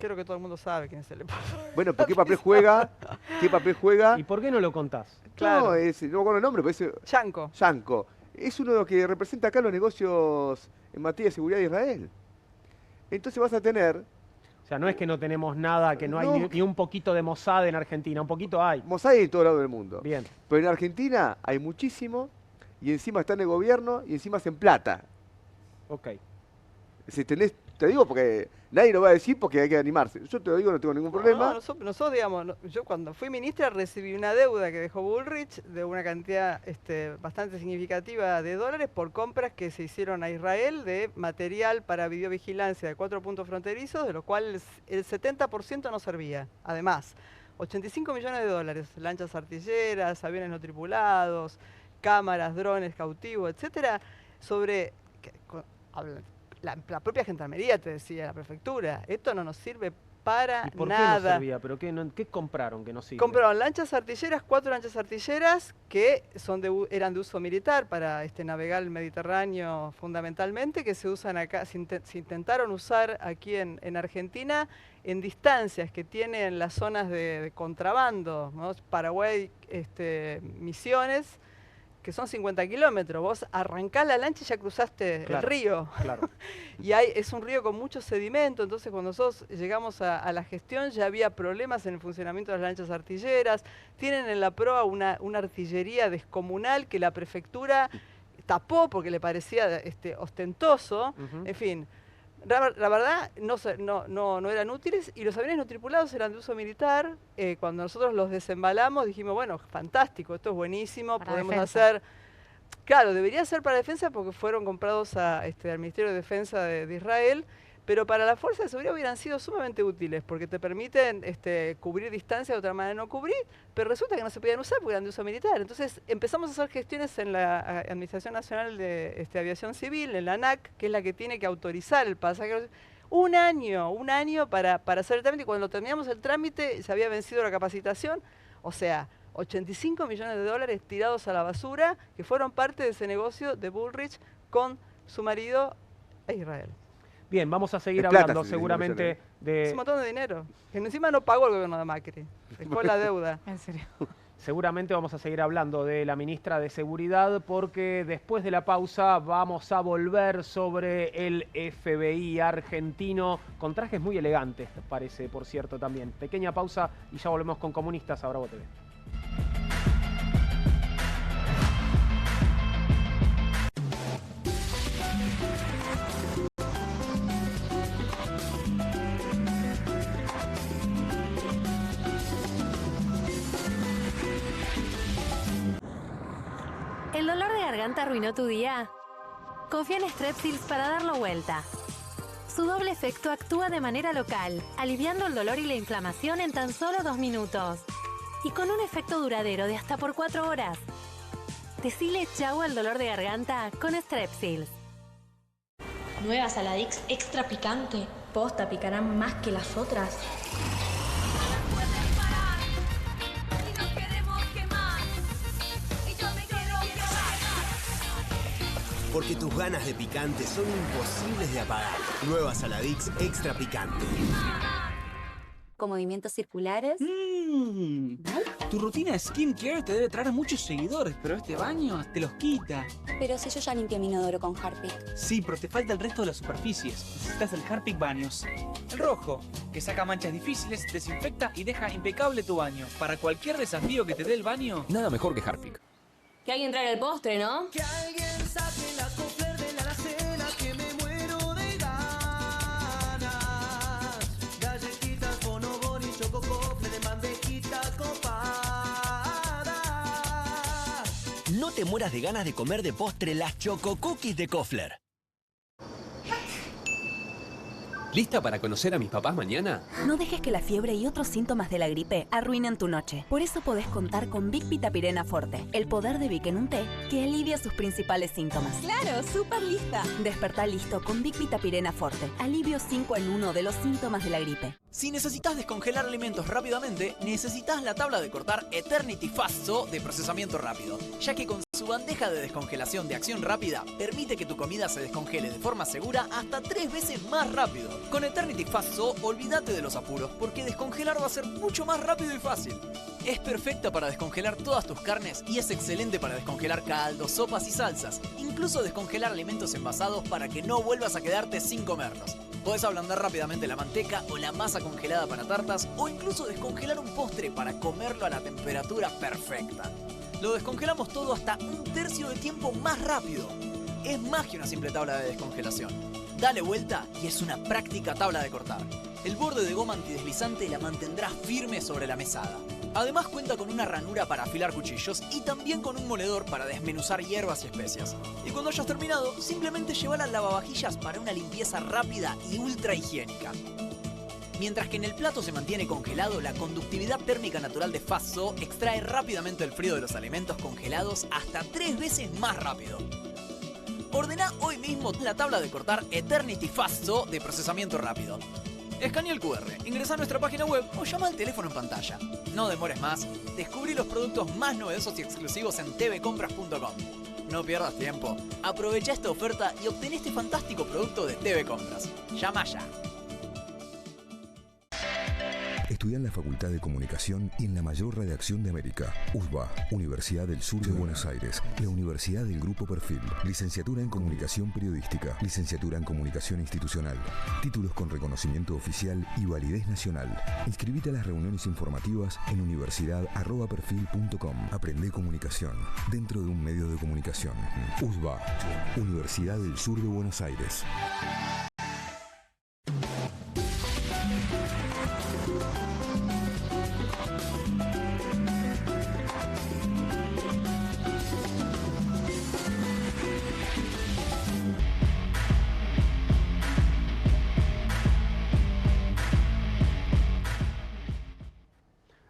Creo que todo el mundo sabe quién es el esposo. Bueno, pero ¿qué papel juega? ¿Qué papel juega? ¿Y por qué no lo contás? Claro. No me acuerdo el nombre, pero es... Yanko. Es uno de los que representa acá los negocios en materia de seguridad de Israel. Entonces vas a tener... O sea, no es que no tenemos nada, que no hay ni un poquito de Mossad en Argentina, un poquito hay. Mossad hay en todo lado del mundo. Bien. Pero en Argentina hay muchísimo y encima está en el gobierno y encima hacen plata. Ok. Si tenés, te digo porque nadie lo va a decir porque hay que animarse. Yo te lo digo, no tengo ningún problema. Nosotros, digamos, yo cuando fui ministra recibí una deuda que dejó Bullrich de una cantidad bastante significativa de dólares por compras que se hicieron a Israel de material para videovigilancia de 4 puntos fronterizos, de los cuales el 70% no servía. Además, 85 millones de dólares, lanchas artilleras, aviones no tripulados, cámaras, drones cautivos, etcétera, sobre... La propia gendarmería te decía, la prefectura, esto no nos sirve para nada. ¿Y por qué no servía? ¿Pero qué compraron que no sirve? Compraron lanchas artilleras, 4 lanchas artilleras que eran de uso militar para navegar el Mediterráneo fundamentalmente, que se usan acá, se intentaron usar aquí en Argentina en distancias que tienen las zonas de contrabando, ¿no? Paraguay, Misiones, que son 50 kilómetros. Vos arrancás la lancha y ya cruzaste el río. Claro. Y es un río con mucho sedimento, entonces cuando nosotros llegamos a la gestión ya había problemas en el funcionamiento de las lanchas artilleras. Tienen en la proa una artillería descomunal que la prefectura tapó porque le parecía ostentoso. En fin, la verdad no eran útiles y los aviones no tripulados eran de uso militar. Cuando nosotros los desembalamos dijimos, bueno, fantástico, esto es buenísimo, podemos hacer... Claro, debería ser para defensa porque fueron comprados al Ministerio de Defensa de Israel, pero para la Fuerza de Seguridad hubieran sido sumamente útiles porque te permiten cubrir distancia de otra manera no cubrir, pero resulta que no se podían usar porque eran de uso militar. Entonces empezamos a hacer gestiones en la Administración Nacional de Aviación Civil, en la ANAC, que es la que tiene que autorizar el pasaje. Un año para hacer el trámite, y cuando terminamos el trámite se había vencido la capacitación, o sea, 85 millones de dólares tirados a la basura que fueron parte de ese negocio de Bullrich con su marido a Israel. Bien, vamos a seguir hablando seguramente de... Es un montón de dinero, que encima no pagó el gobierno de Macri, dejó la deuda. En serio. Seguramente vamos a seguir hablando de la ministra de Seguridad porque después de la pausa vamos a volver sobre el FBI argentino con trajes muy elegantes, parece, por cierto, también. Pequeña pausa y ya volvemos con Comunistas a Bravo TV. ¿El dolor de garganta arruinó tu día? Confía en Strepsils para darlo vuelta. Su doble efecto actúa de manera local, aliviando el dolor y la inflamación en tan solo 2 minutos. Y con un efecto duradero de hasta por 4 horas. Decile chau al dolor de garganta con Strepsils. Nueva Saladix extra picante. Posta, picarán más que las otras. Porque tus ganas de picante son imposibles de apagar. Nueva Saladix extra picante. Con movimientos circulares. Tu rutina de skincare te debe traer muchos seguidores, pero este baño te los quita. Pero si yo ya limpié mi inodoro con Harpic. Sí, pero te falta el resto de las superficies. Necesitas el Harpic Baños. El rojo, que saca manchas difíciles, desinfecta y deja impecable tu baño. Para cualquier desafío que te dé el baño, nada mejor que Harpic. Que alguien traiga el postre, ¿no? Que alguien saque la Kofler de la alacena, que me muero de ganas. Galletitas, bonobón y choco Kofler de mandejita copada. No te mueras de ganas de comer de postre las Choco Cookies de Kofler. ¿Lista para conocer a mis papás mañana? No dejes que la fiebre y otros síntomas de la gripe arruinen tu noche. Por eso podés contar con Vic Vitapirena Forte, el poder de Vic en un té que alivia sus principales síntomas. ¡Claro! ¡Súper lista! Despertá listo con Vic Vitapirena Forte. Alivio 5 en 1 de los síntomas de la gripe. Si necesitas descongelar alimentos rápidamente, necesitas la tabla de cortar Eternity Fast de procesamiento rápido, ya que con su bandeja de descongelación de acción rápida, permite que tu comida se descongele de forma segura hasta 3 veces más rápido. Con Eternity Fast olvídate de los apuros, porque descongelar va a ser mucho más rápido y fácil. Es perfecta para descongelar todas tus carnes y es excelente para descongelar caldos, sopas y salsas. Incluso descongelar alimentos envasados para que no vuelvas a quedarte sin comerlos. Podés ablandar rápidamente la manteca o la masa congelada para tartas o incluso descongelar un postre para comerlo a la temperatura perfecta. Lo descongelamos todo hasta 1/3 de tiempo más rápido. Es más que una simple tabla de descongelación. Dale vuelta y es una práctica tabla de cortar. El borde de goma antideslizante la mantendrá firme sobre la mesada. Además cuenta con una ranura para afilar cuchillos y también con un moledor para desmenuzar hierbas y especias. Y cuando hayas terminado, simplemente llévala al lavavajillas para una limpieza rápida y ultra higiénica. Mientras que en el plato se mantiene congelado, la conductividad térmica natural de Fast extrae rápidamente el frío de los alimentos congelados hasta 3 veces más rápido. Ordena hoy mismo la tabla de cortar Eternity Fast de procesamiento rápido. Escanea el QR, ingresa a nuestra página web o llama al teléfono en pantalla. No demores más, descubrí los productos más novedosos y exclusivos en tvcompras.com. No pierdas tiempo, aprovecha esta oferta y obtén este fantástico producto de TV Compras. Llama ya. Estudia en la Facultad de Comunicación y en la mayor redacción de América. USBA, Universidad del Sur de Buenos Aires. La Universidad del Grupo Perfil. Licenciatura en Comunicación Periodística. Licenciatura en Comunicación Institucional. Títulos con reconocimiento oficial y validez nacional. Inscribite a las reuniones informativas en universidad@perfil.com. Aprende comunicación dentro de un medio de comunicación. USBA, Universidad del Sur de Buenos Aires.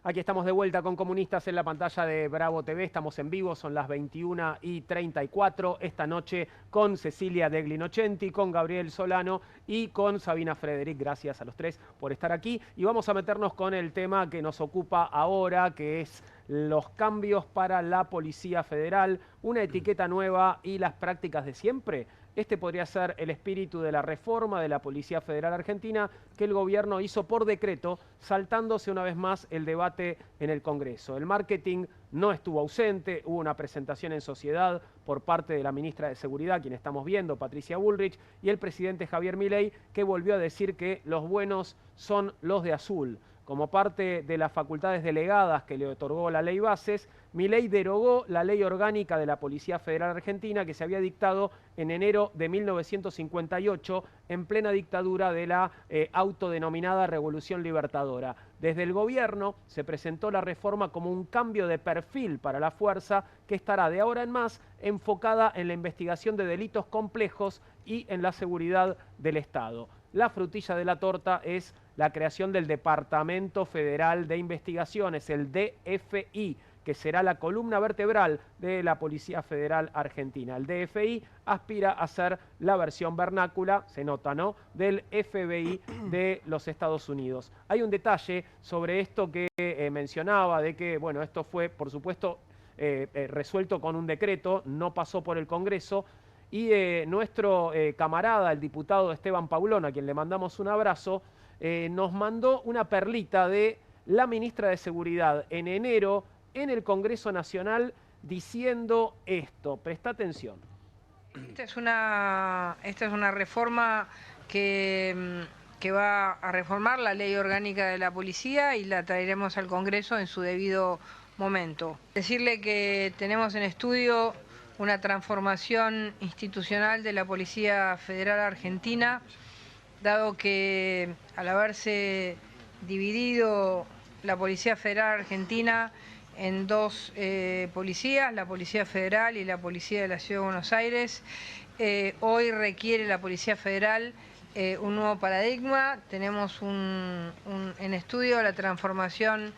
Aquí estamos de vuelta con Comunistas en la pantalla de Bravo TV. Estamos en vivo, son las 21:34. Esta noche con Cecilia De Glinocenti, con Gabriel Solano y con Sabina Frederick. Gracias a los tres por estar aquí. Y vamos a meternos con el tema que nos ocupa ahora, que es los cambios para la Policía Federal, una etiqueta nueva y las prácticas de siempre. Este podría ser el espíritu de la reforma de la Policía Federal Argentina que el gobierno hizo por decreto, saltándose una vez más el debate en el Congreso. El marketing no estuvo ausente, hubo una presentación en sociedad por parte de la ministra de Seguridad, quien estamos viendo, Patricia Bullrich, y el presidente Javier Milei, que volvió a decir que los buenos son los de azul. Como parte de las facultades delegadas que le otorgó la ley Bases, Milei derogó la ley orgánica de la Policía Federal Argentina que se había dictado en enero de 1958 en plena dictadura de la autodenominada Revolución Libertadora. Desde el gobierno se presentó la reforma como un cambio de perfil para la fuerza que estará de ahora en más enfocada en la investigación de delitos complejos y en la seguridad del Estado. La frutilla de la torta es la creación del Departamento Federal de Investigaciones, el DFI, que será la columna vertebral de la Policía Federal Argentina. El DFI aspira a ser la versión vernácula, se nota, ¿no?, del FBI de los Estados Unidos. Hay un detalle sobre esto que mencionaba, de que, bueno, esto fue, por supuesto, resuelto con un decreto, no pasó por el Congreso, y nuestro camarada, el diputado Esteban Paulón, a quien le mandamos un abrazo, nos mandó una perlita de la ministra de Seguridad en enero en el Congreso Nacional diciendo esto. Presta atención. Esta es una reforma que va a reformar la ley orgánica de la policía y la traeremos al Congreso en su debido momento. Decirle que tenemos en estudio una transformación institucional de la Policía Federal Argentina, dado que al haberse dividido la Policía Federal Argentina en dos policías, la Policía Federal y la Policía de la Ciudad de Buenos Aires, hoy requiere la Policía Federal un nuevo paradigma. Tenemos en estudio la transformación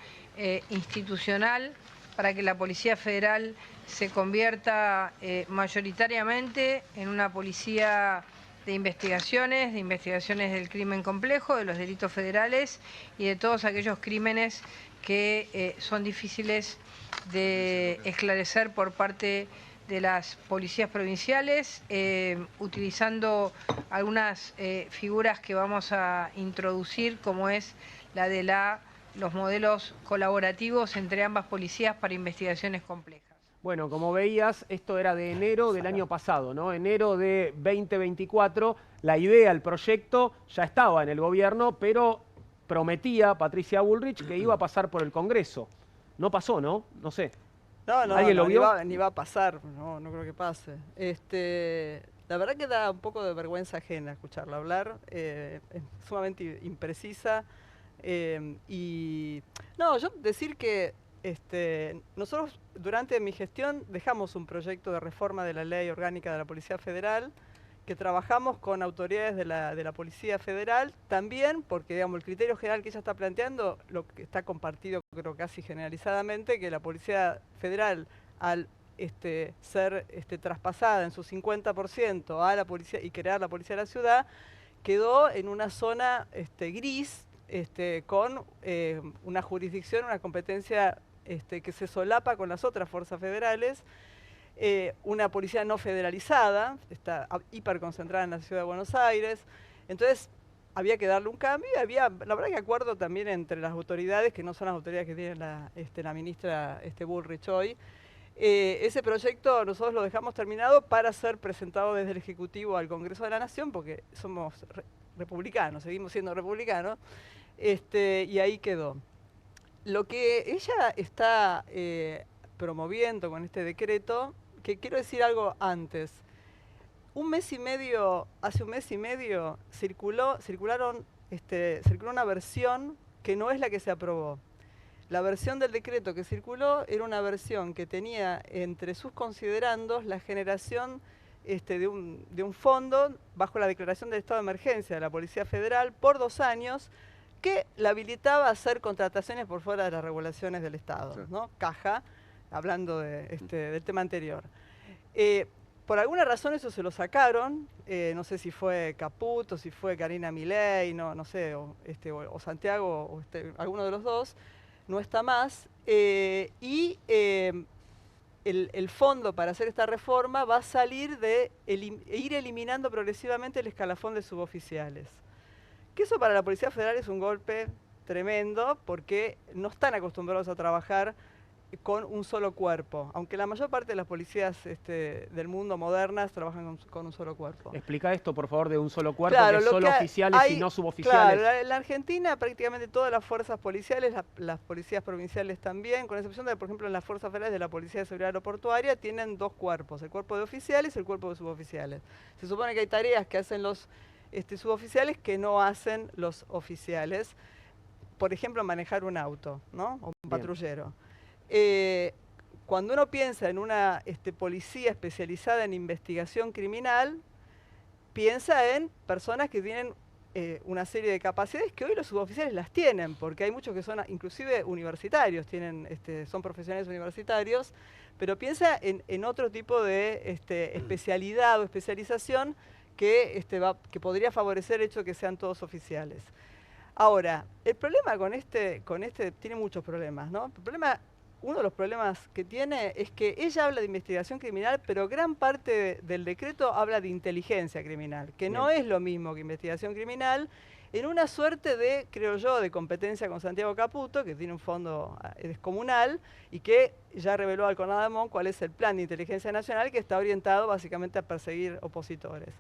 institucional para que la Policía Federal se convierta mayoritariamente en una policía de investigaciones del crimen complejo, de los delitos federales y de todos aquellos crímenes que son difíciles de esclarecer por parte de las policías provinciales, utilizando algunas figuras que vamos a introducir, como es la de los modelos colaborativos entre ambas policías para investigaciones complejas. Bueno, como veías, esto era de enero del año pasado, ¿no? Enero de 2024. La idea, el proyecto ya estaba en el gobierno, pero prometía Patricia Bullrich que iba a pasar por el Congreso. No pasó, ¿no? No sé. No, ¿Alguien lo vio? Ni va a pasar, no creo que pase. La verdad que da un poco de vergüenza ajena escucharla hablar, es sumamente imprecisa. Yo decir que nosotros durante mi gestión dejamos un proyecto de reforma de la ley orgánica de la Policía Federal, que trabajamos con autoridades de la Policía Federal, también porque digamos, el criterio general que ella está planteando, lo que está compartido creo casi generalizadamente, que la Policía Federal al ser traspasada en su 50% a la policía y crear la Policía de la Ciudad, quedó en una zona gris, con una jurisdicción, una competencia que se solapa con las otras fuerzas federales, una policía no federalizada, está hiperconcentrada en la Ciudad de Buenos Aires. Entonces había que darle un cambio y había, la verdad que acuerdo también entre las autoridades, que no son las autoridades que tiene la ministra Bullrich hoy. Ese proyecto nosotros lo dejamos terminado para ser presentado desde el Ejecutivo al Congreso de la Nación, porque somos republicanos, seguimos siendo republicanos, y ahí quedó. Lo que ella está promoviendo con este decreto, que quiero decir algo antes. Hace un mes y medio circuló una versión que no es la que se aprobó. La versión del decreto que circuló era una versión que tenía entre sus considerandos la generación de un fondo bajo la declaración del estado de emergencia de la Policía Federal por 2 años, que la habilitaba a hacer contrataciones por fuera de las regulaciones del Estado, sí, ¿no? Caja, hablando del tema anterior. Por alguna razón eso se lo sacaron, no sé si fue Caput o si fue Karina Milei, no sé, o Santiago, o alguno de los dos, no está más. El fondo para hacer esta reforma va a salir de ir eliminando progresivamente el escalafón de suboficiales. Que eso para la Policía Federal es un golpe tremendo porque no están acostumbrados a trabajar con un solo cuerpo, aunque la mayor parte de las policías del mundo modernas trabajan con un solo cuerpo. Explica esto, por favor, de un solo cuerpo, claro, que solo oficiales y no suboficiales. Claro, en la Argentina prácticamente todas las fuerzas policiales, las policías provinciales también, con excepción de, por ejemplo, en las fuerzas federales de la Policía de Seguridad Aeroportuaria, tienen 2 cuerpos, el cuerpo de oficiales y el cuerpo de suboficiales. Se supone que hay tareas que hacen los suboficiales que no hacen los oficiales. Por ejemplo, manejar un auto, ¿no? O un patrullero. Cuando uno piensa en una policía especializada en investigación criminal, piensa en personas que tienen una serie de capacidades que hoy los suboficiales las tienen, porque hay muchos que son inclusive universitarios, son profesionales universitarios, pero piensa en otro tipo de especialidad o especialización que podría favorecer el hecho de que sean todos oficiales. Ahora, el problema con tiene muchos problemas, ¿no? Uno de los problemas que tiene es que ella habla de investigación criminal, pero gran parte del decreto habla de inteligencia criminal, que no es lo mismo que investigación criminal. en una suerte de, creo yo, de competencia con Santiago Caputo, que tiene un fondo descomunal y que ya reveló al CONADAMON cuál es el plan de inteligencia nacional, que está orientado básicamente a perseguir opositores.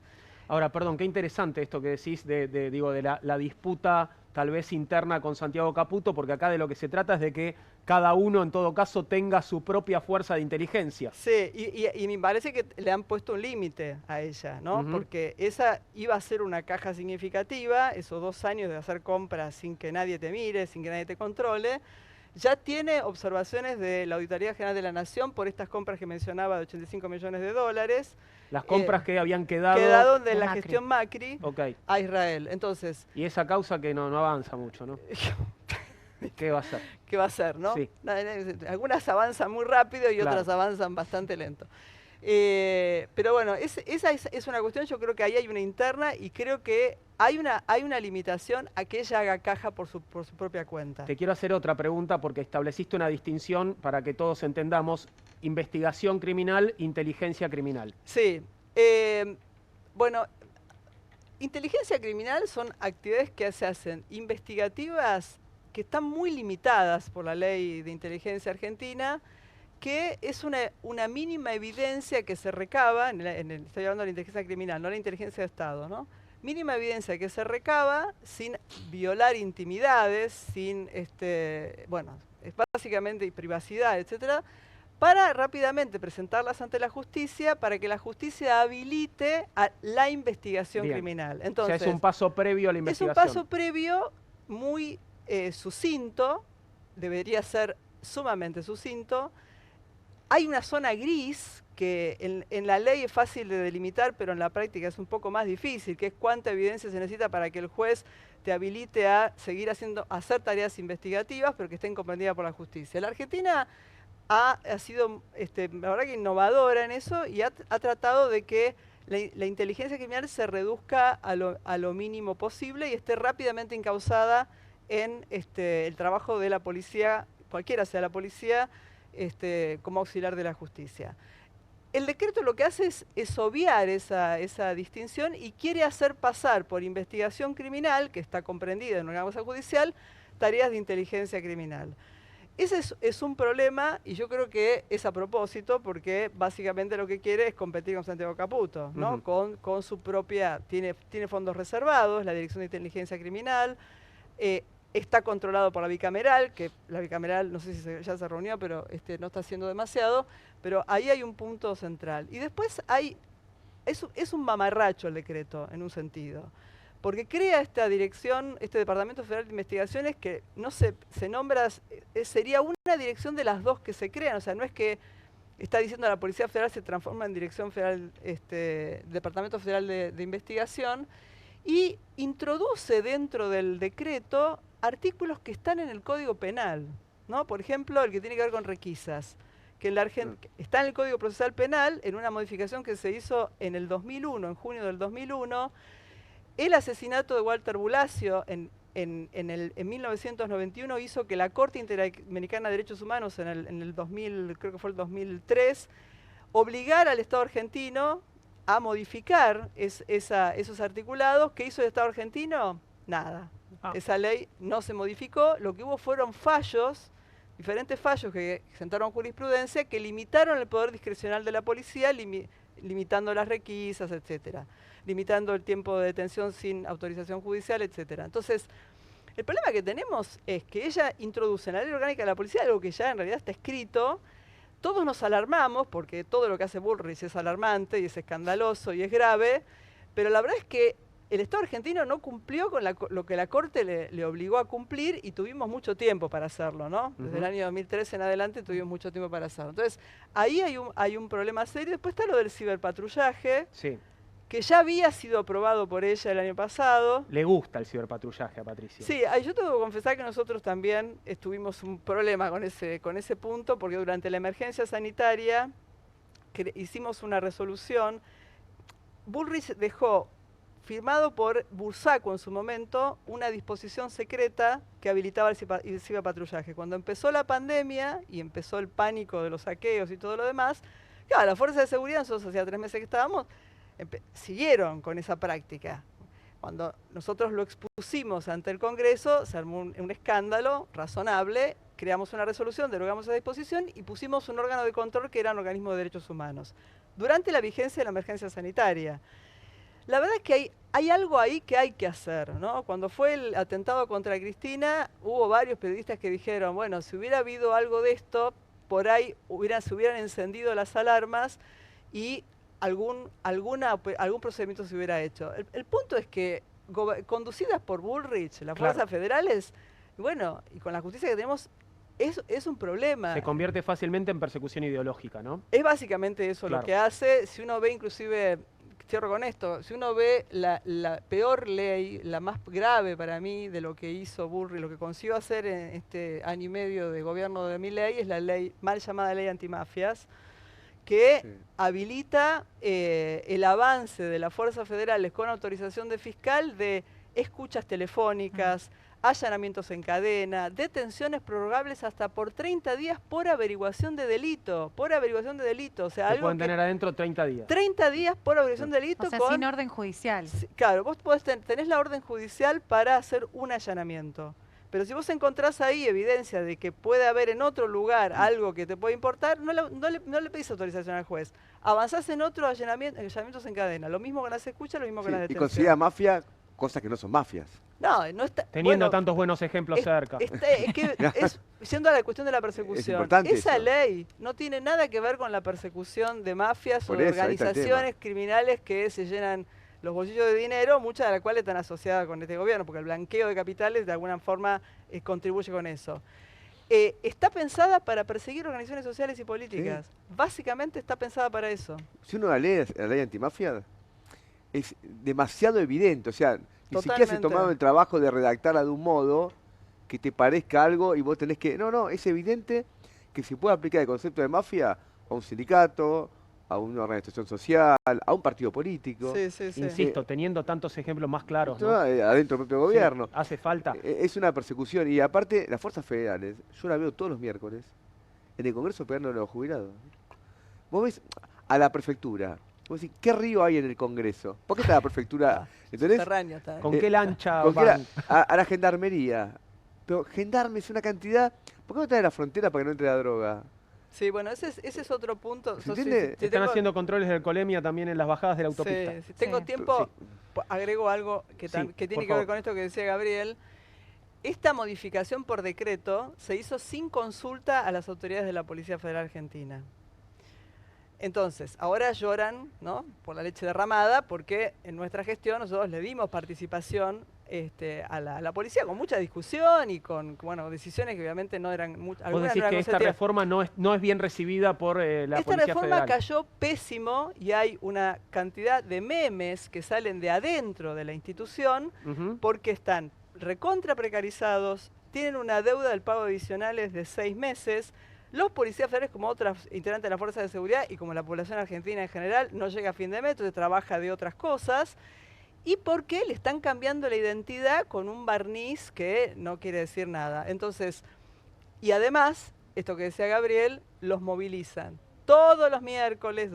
Ahora, perdón, qué interesante esto que decís de la disputa tal vez interna con Santiago Caputo, porque acá de lo que se trata es de que cada uno en todo caso tenga su propia fuerza de inteligencia. Sí, y me parece que le han puesto un límite a ella, ¿no? Porque esa iba a ser una caja significativa, esos 2 años de hacer compras sin que nadie te mire, sin que nadie te controle. Ya tiene observaciones de la Auditoría General de la Nación por estas compras que mencionaba de 85 millones de dólares. Las compras que habían quedado de la gestión Macri a Israel. Entonces, y esa causa que no avanza mucho, ¿no? ¿Qué va a ser? ¿Qué va a ser, no? Sí. Algunas avanzan muy rápido y otras avanzan bastante lento. Pero bueno, esa es una cuestión, yo creo que ahí hay una interna y creo que hay una limitación a que ella haga caja por su propia cuenta. Te quiero hacer otra pregunta porque estableciste una distinción para que todos entendamos: investigación criminal, inteligencia criminal. Sí. Bueno, inteligencia criminal son actividades que se hacen investigativas que están muy limitadas por la ley de inteligencia argentina, que es una mínima evidencia que se recaba, estoy hablando de la inteligencia criminal, no la inteligencia de Estado, ¿no? Mínima evidencia que se recaba sin violar intimidades, sin, bueno, básicamente privacidad, etcétera, para rápidamente presentarlas ante la justicia, para que la justicia habilite a la investigación criminal. Entonces, o sea, es un paso previo a la investigación. Es un paso previo muy sucinto, debería ser sumamente sucinto. Hay una zona gris que en la ley es fácil de delimitar, pero en la práctica es un poco más difícil, que es cuánta evidencia se necesita para que el juez te habilite a seguir hacer tareas investigativas, pero que estén comprendidas por la justicia. La Argentina ha sido, la verdad que innovadora en eso y ha tratado de que la inteligencia criminal se reduzca a lo mínimo posible y esté rápidamente encauzada en el trabajo de la policía, cualquiera sea la policía, como auxiliar de la justicia. El decreto lo que hace es obviar esa distinción y quiere hacer pasar por investigación criminal, que está comprendida en una causa judicial, tareas de inteligencia criminal. Ese es un problema y yo creo que es a propósito porque básicamente lo que quiere es competir con Santiago Caputo, ¿no? Con su propia, tiene fondos reservados, la Dirección de Inteligencia Criminal, está controlado por la bicameral, que la bicameral no sé si ya se reunió, pero no está haciendo demasiado, pero ahí hay un punto central. Y después es un mamarracho el decreto, en un sentido, porque crea esta dirección, este Departamento Federal de Investigaciones, que no se nombra, sería una dirección de las dos que se crean, o sea, no es que está diciendo la Policía Federal se transforma en Dirección Federal, Departamento Federal de Investigación, y introduce dentro del decreto artículos que están en el Código Penal, ¿no? Por ejemplo, el que tiene que ver con requisas, que está en el Código Procesal Penal, en una modificación que se hizo en el 2001, en junio del 2001, el asesinato de Walter Bulacio en 1991 hizo que la Corte Interamericana de Derechos Humanos en el 2000, creo que fue el 2003, obligara al Estado argentino a modificar esos articulados. ¿Qué hizo el Estado argentino? Nada. Esa ley no se modificó. Lo que hubo fueron fallos, diferentes fallos que sentaron jurisprudencia, que limitaron el poder discrecional de la policía, limitando las requisas, etcétera, limitando el tiempo de detención sin autorización judicial, etcétera. Entonces, el problema que tenemos es que ella introduce en la ley orgánica de la policía algo que ya en realidad está escrito. Todos nos alarmamos porque todo lo que hace Bullrich es alarmante y es escandaloso y es grave, pero la verdad es que el Estado argentino no cumplió con lo que la Corte le obligó a cumplir y tuvimos mucho tiempo para hacerlo, ¿no? Desde el año 2013 en adelante tuvimos mucho tiempo para hacerlo. Entonces, ahí hay un problema serio. Después está lo del ciberpatrullaje, que ya había sido aprobado por ella el año pasado. ¿Le gusta el ciberpatrullaje a Patricia? Sí, yo tengo que confesar que nosotros también tuvimos un problema con ese punto, porque durante la emergencia sanitaria hicimos una resolución. Bullrich dejó firmado por Bursaco en su momento una disposición secreta que habilitaba el ciberpatrullaje. Cuando empezó la pandemia y empezó el pánico de los saqueos y todo lo demás, claro, las fuerzas de seguridad, nosotros hacía 3 meses que estábamos, siguieron con esa práctica. Cuando nosotros lo expusimos ante el Congreso, se armó un escándalo razonable, creamos una resolución, derogamos esa disposición y pusimos un órgano de control que era un organismo de derechos humanos, durante la vigencia de la emergencia sanitaria. La verdad es que hay algo ahí que hay que hacer, ¿no? Cuando fue el atentado contra Cristina, hubo varios periodistas que dijeron, bueno, si hubiera habido algo de esto, por ahí se hubieran encendido las alarmas y algún procedimiento se hubiera hecho. El punto es que conducidas por Bullrich, las fuerzas federales, bueno, y con la justicia que tenemos, es un problema. Se convierte fácilmente en persecución ideológica, ¿no? Es básicamente eso lo que hace. Si uno ve inclusive, cierro con esto, si uno ve la peor ley, la más grave para mí de lo que hizo Bullrich, lo que consiguió hacer en este año y medio de gobierno de Milei, es la ley, mal llamada ley antimafias, que habilita el avance de las fuerzas federales con autorización de fiscal de escuchas telefónicas, allanamientos en cadena, detenciones prorrogables hasta por 30 días por averiguación de delito. O sea, Se pueden tener adentro 30 días. 30 días por averiguación de delito. O sea, sin orden judicial. Claro, vos tenés la orden judicial para hacer un allanamiento. Pero si vos encontrás ahí evidencia de que puede haber en otro lugar algo que te puede importar, no le pedís autorización al juez. Avanzás en otros allanamientos en cadena. Lo mismo con las escuchas, lo mismo con las detenciones. Y considera mafia cosas que no son mafias. No está... Teniendo tantos buenos ejemplos cerca. Yendo a la cuestión de la persecución, esa ley no tiene nada que ver con la persecución de mafias o de organizaciones criminales que se llenan los bolsillos de dinero, muchas de las cuales están asociadas con este gobierno, porque el blanqueo de capitales de alguna forma contribuye con eso. Está pensada para perseguir organizaciones sociales y políticas. Básicamente está pensada para eso. Si uno lee la ley antimafia, es demasiado evidente, o sea, ni siquiera se tomaron el trabajo de redactarla de un modo que te parezca algo y vos tenés que... No, es evidente que se puede aplicar el concepto de mafia a un sindicato, a una organización social, a un partido político. Insisto, teniendo tantos ejemplos más claros, ¿no? Adentro del propio gobierno. Hace falta. Es una persecución. Y aparte, las fuerzas federales, yo la veo todos los miércoles, en el Congreso pegando a los jubilados. Vos ves a la prefectura. Vos decís, ¿qué río hay en el Congreso? ¿Por qué está la prefectura? Subterráneo está. ¿Con qué lancha van? A la gendarmería. Pero gendarmes una cantidad... ¿Por qué no trae la frontera para que no entre la droga? Sí, bueno, ese es otro punto. Están haciendo controles de alcoholemia también en las bajadas de la autopista. Si tengo tiempo, agrego algo que tiene que ver con esto que decía Gabriel. Esta modificación por decreto se hizo sin consulta a las autoridades de la Policía Federal Argentina. Entonces, ahora lloran, ¿no?, por la leche derramada, porque en nuestra gestión nosotros le dimos participación a la policía con mucha discusión y con decisiones que obviamente no eran... Vos decís que esta reforma no es bien recibida por la Policía Federal. Esta reforma cayó pésimo y hay una cantidad de memes que salen de adentro de la institución porque están recontra precarizados, tienen una deuda del pago adicionales de 6 meses. Los policías federales, como otras integrantes de las fuerzas de seguridad y como la población argentina en general, no llega a fin de mes, entonces trabaja de otras cosas. Y porque le están cambiando la identidad con un barniz que no quiere decir nada. Entonces, y además, esto que decía Gabriel, los movilizan. Todos los miércoles,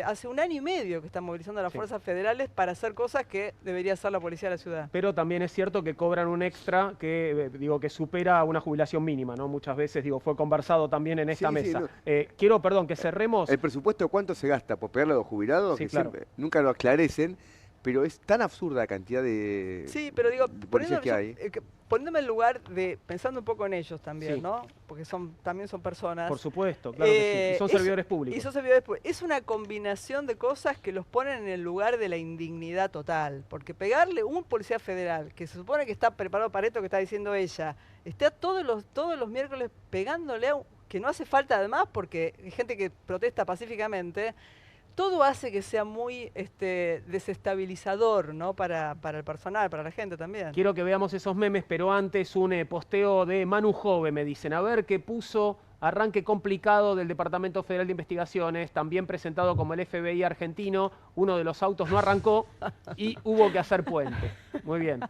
hace 1 año y medio que están movilizando a las fuerzas federales para hacer cosas que debería hacer la policía de la ciudad. Pero también es cierto que cobran un extra que supera una jubilación mínima, ¿no? Muchas veces, fue conversado también en esta mesa. Quiero, que cerremos... El presupuesto, ¿cuánto se gasta por pegarle a los jubilados? Que siempre, nunca lo aclarecen, pero es tan absurda la cantidad de... Sí, pero poniéndome en lugar de... Pensando un poco en ellos también, ¿no? Porque también son personas. Por supuesto, claro que sí. Y son servidores públicos. Es una combinación de cosas que los ponen en el lugar de la indignidad total. Porque pegarle un policía federal, que se supone que está preparado para esto que está diciendo ella, está todos los miércoles pegándole que no hace falta además, porque hay gente que protesta pacíficamente... Todo hace que sea muy desestabilizador, ¿no?, para el personal, para la gente también. Quiero que veamos esos memes, pero antes un posteo de Manu Jove, me dicen. A ver qué puso: arranque complicado del Departamento Federal de Investigaciones, también presentado como el FBI argentino. Uno de los autos no arrancó y hubo que hacer puente. Muy bien.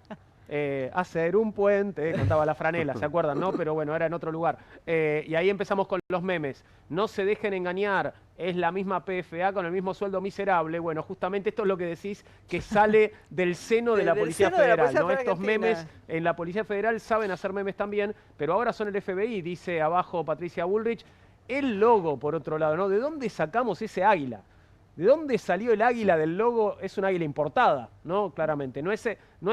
hacer un puente, cantaba la franela, ¿se acuerdan, no? Pero bueno, era en otro lugar. Y ahí empezamos con los memes. No se dejen engañar, es la misma PFA con el mismo sueldo miserable. Bueno, justamente esto es lo que decís, que sale del seno de la Policía Federal, ¿no? Estos memes en la Policía Federal saben hacer memes también, pero ahora son el FBI, dice abajo Patricia Bullrich. El logo, por otro lado, ¿no? ¿De dónde sacamos ese águila? ¿De dónde salió el águila del logo? Es un águila importada, ¿no? Claramente. No es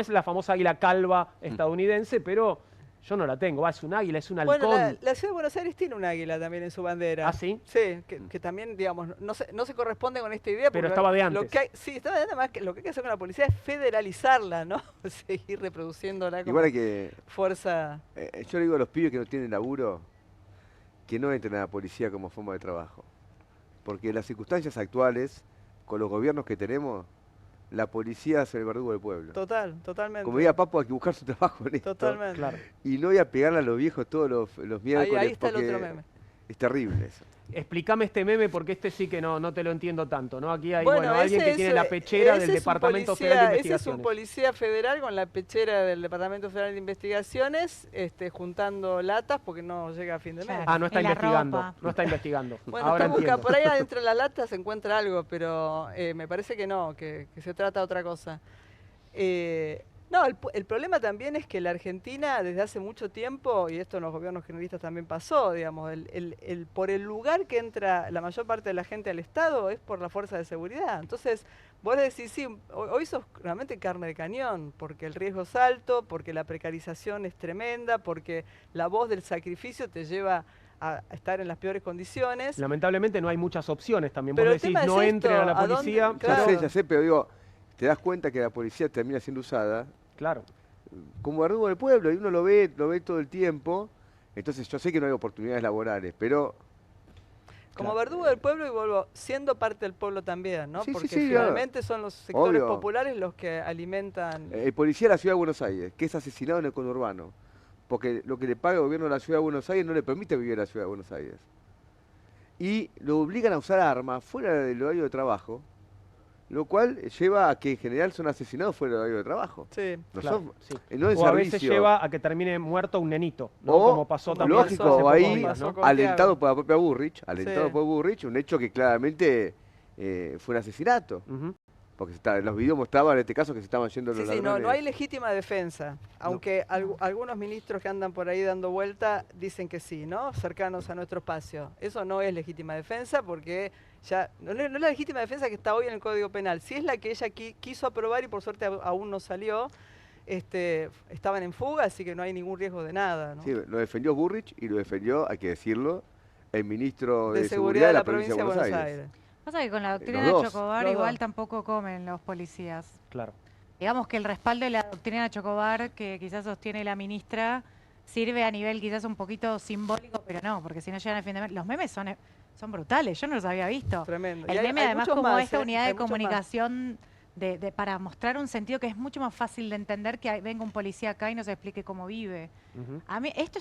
la famosa águila calva estadounidense, pero yo no la tengo. Es un águila, es un halcón. Bueno, la Ciudad de Buenos Aires tiene un águila también en su bandera. ¿Ah, sí? Sí, que también, digamos, no se corresponde con esta idea. Pero estaba de antes. Sí, estaba de antes, además, que lo que hay que hacer con la policía es federalizarla, ¿no? Seguir reproduciéndola como igual que fuerza. Yo le digo a los pibes que no tienen laburo que no entren a la policía como forma de trabajo. Porque en las circunstancias actuales, con los gobiernos que tenemos, la policía es el verdugo del pueblo. Totalmente. Como diga Papo, hay que buscar su trabajo en esto. Totalmente. Claro. Y no voy a pegarle a los viejos todos los miércoles. Ahí está el porque otro meme. es terrible eso. Explícame este meme porque este sí que no te lo entiendo tanto, ¿no? Aquí hay bueno, alguien que tiene la pechera del Departamento Federal de Investigaciones. Ese es un policía federal con la pechera del Departamento Federal de Investigaciones, juntando latas porque no llega a fin de mes. Ah, no está investigando. No está investigando. Bueno, ahora busca, por ahí adentro de las latas se encuentra algo, pero me parece que no, que se trata de otra cosa. No, el problema también es que la Argentina desde hace mucho tiempo, y esto en los gobiernos kirchneristas también pasó, digamos, por el lugar que entra la mayor parte de la gente al Estado es por la fuerza de seguridad. Entonces, vos decís, sí, hoy sos realmente carne de cañón, porque el riesgo es alto, porque la precarización es tremenda, porque la voz del sacrificio te lleva a estar en las peores condiciones. Lamentablemente no hay muchas opciones también. Pero vos decís, no entren a la policía. Dónde, claro. Ya sé, pero digo, te das cuenta que la policía termina siendo usada. Claro. Como verdugo del pueblo, y uno lo ve todo el tiempo. Entonces yo sé que no hay oportunidades laborales, pero... Como verdugo del pueblo y vuelvo, siendo parte del pueblo también, ¿no? Sí, porque sí, finalmente son los sectores obvio. populares los que alimentan... El policía de la Ciudad de Buenos Aires, que es asesinado en el conurbano, porque lo que le paga el gobierno de la Ciudad de Buenos Aires no le permite vivir en la Ciudad de Buenos Aires. Y lo obligan a usar armas fuera del horario de trabajo, lo cual lleva a que en general son asesinados fuera del horario de trabajo. Sí, no claro, son, sí. No en o servicio. A veces lleva a que termine muerto un nenito, ¿no? O, como pasó también. lógico, hace ahí, días, ¿no? alentado por la propia Bullrich, por Bullrich, un hecho que claramente fue un asesinato. Porque los videos mostraban en este caso que se estaban yendo los ladrones. No hay legítima defensa, aunque algunos ministros que andan por ahí dando vuelta dicen que sí, ¿no? Cercanos a nuestro espacio. Eso no es legítima defensa porque ya no es la legítima defensa que está hoy en el Código Penal. Si es la que ella quiso aprobar y por suerte aún no salió, estaban en fuga, así que no hay ningún riesgo de nada, ¿no? Sí, lo defendió Bullrich y lo defendió, hay que decirlo, el ministro de Seguridad de la provincia de Buenos Aires. Pasa que con la doctrina de Chocobar igual tampoco comen los policías. Claro. Digamos que el respaldo de la doctrina de Chocobar que quizás sostiene la ministra sirve a nivel quizás un poquito simbólico, pero no, porque si no llegan a fin de mes... Los memes son brutales, yo no los había visto. Tremendo. El meme además como más, esta unidad de comunicación para mostrar un sentido que es mucho más fácil de entender que venga un policía acá y nos explique cómo vive. A mí esto